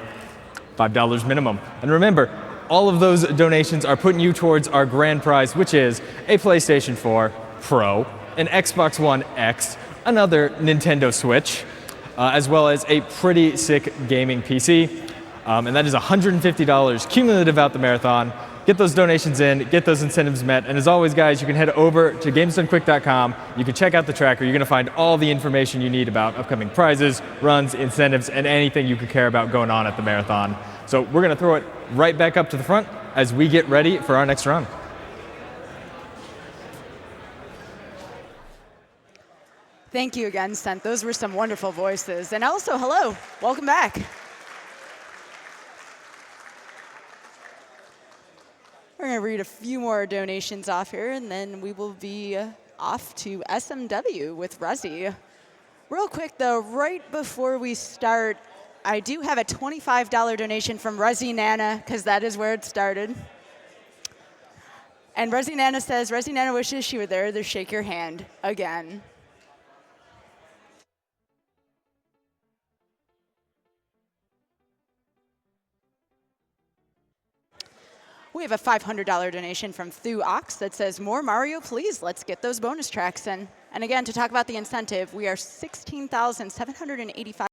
$5 minimum. And remember, all of those donations are putting you towards our grand prize, which is a PlayStation 4 Pro, an Xbox One X, another Nintendo Switch, as well as a pretty sick gaming PC. And that is $150 cumulative out the marathon. Get those donations in, get those incentives met, and as always, guys, you can head over to GamesDoneQuick.com. You can check out the tracker. You're going to find all the information you need about upcoming prizes, runs, incentives, and anything you could care about going on at the marathon. So we're going to throw it right back up to the front as we get ready for our next run. Thank you again, Sent. Those were some wonderful voices. And also, hello, welcome back. We're going to read a few more donations off here, and then we will be off to SMW with Resi. Real quick, though, right before we start, I do have a $25 donation from Resi Nana, because that is where it started. And Resi Nana says, Resi Nana wishes she were there to shake your hand again. We have a $500 donation from Thu Ox that says, more Mario, please. Let's get those bonus tracks in. And again, to talk about the incentive, we are $16,785.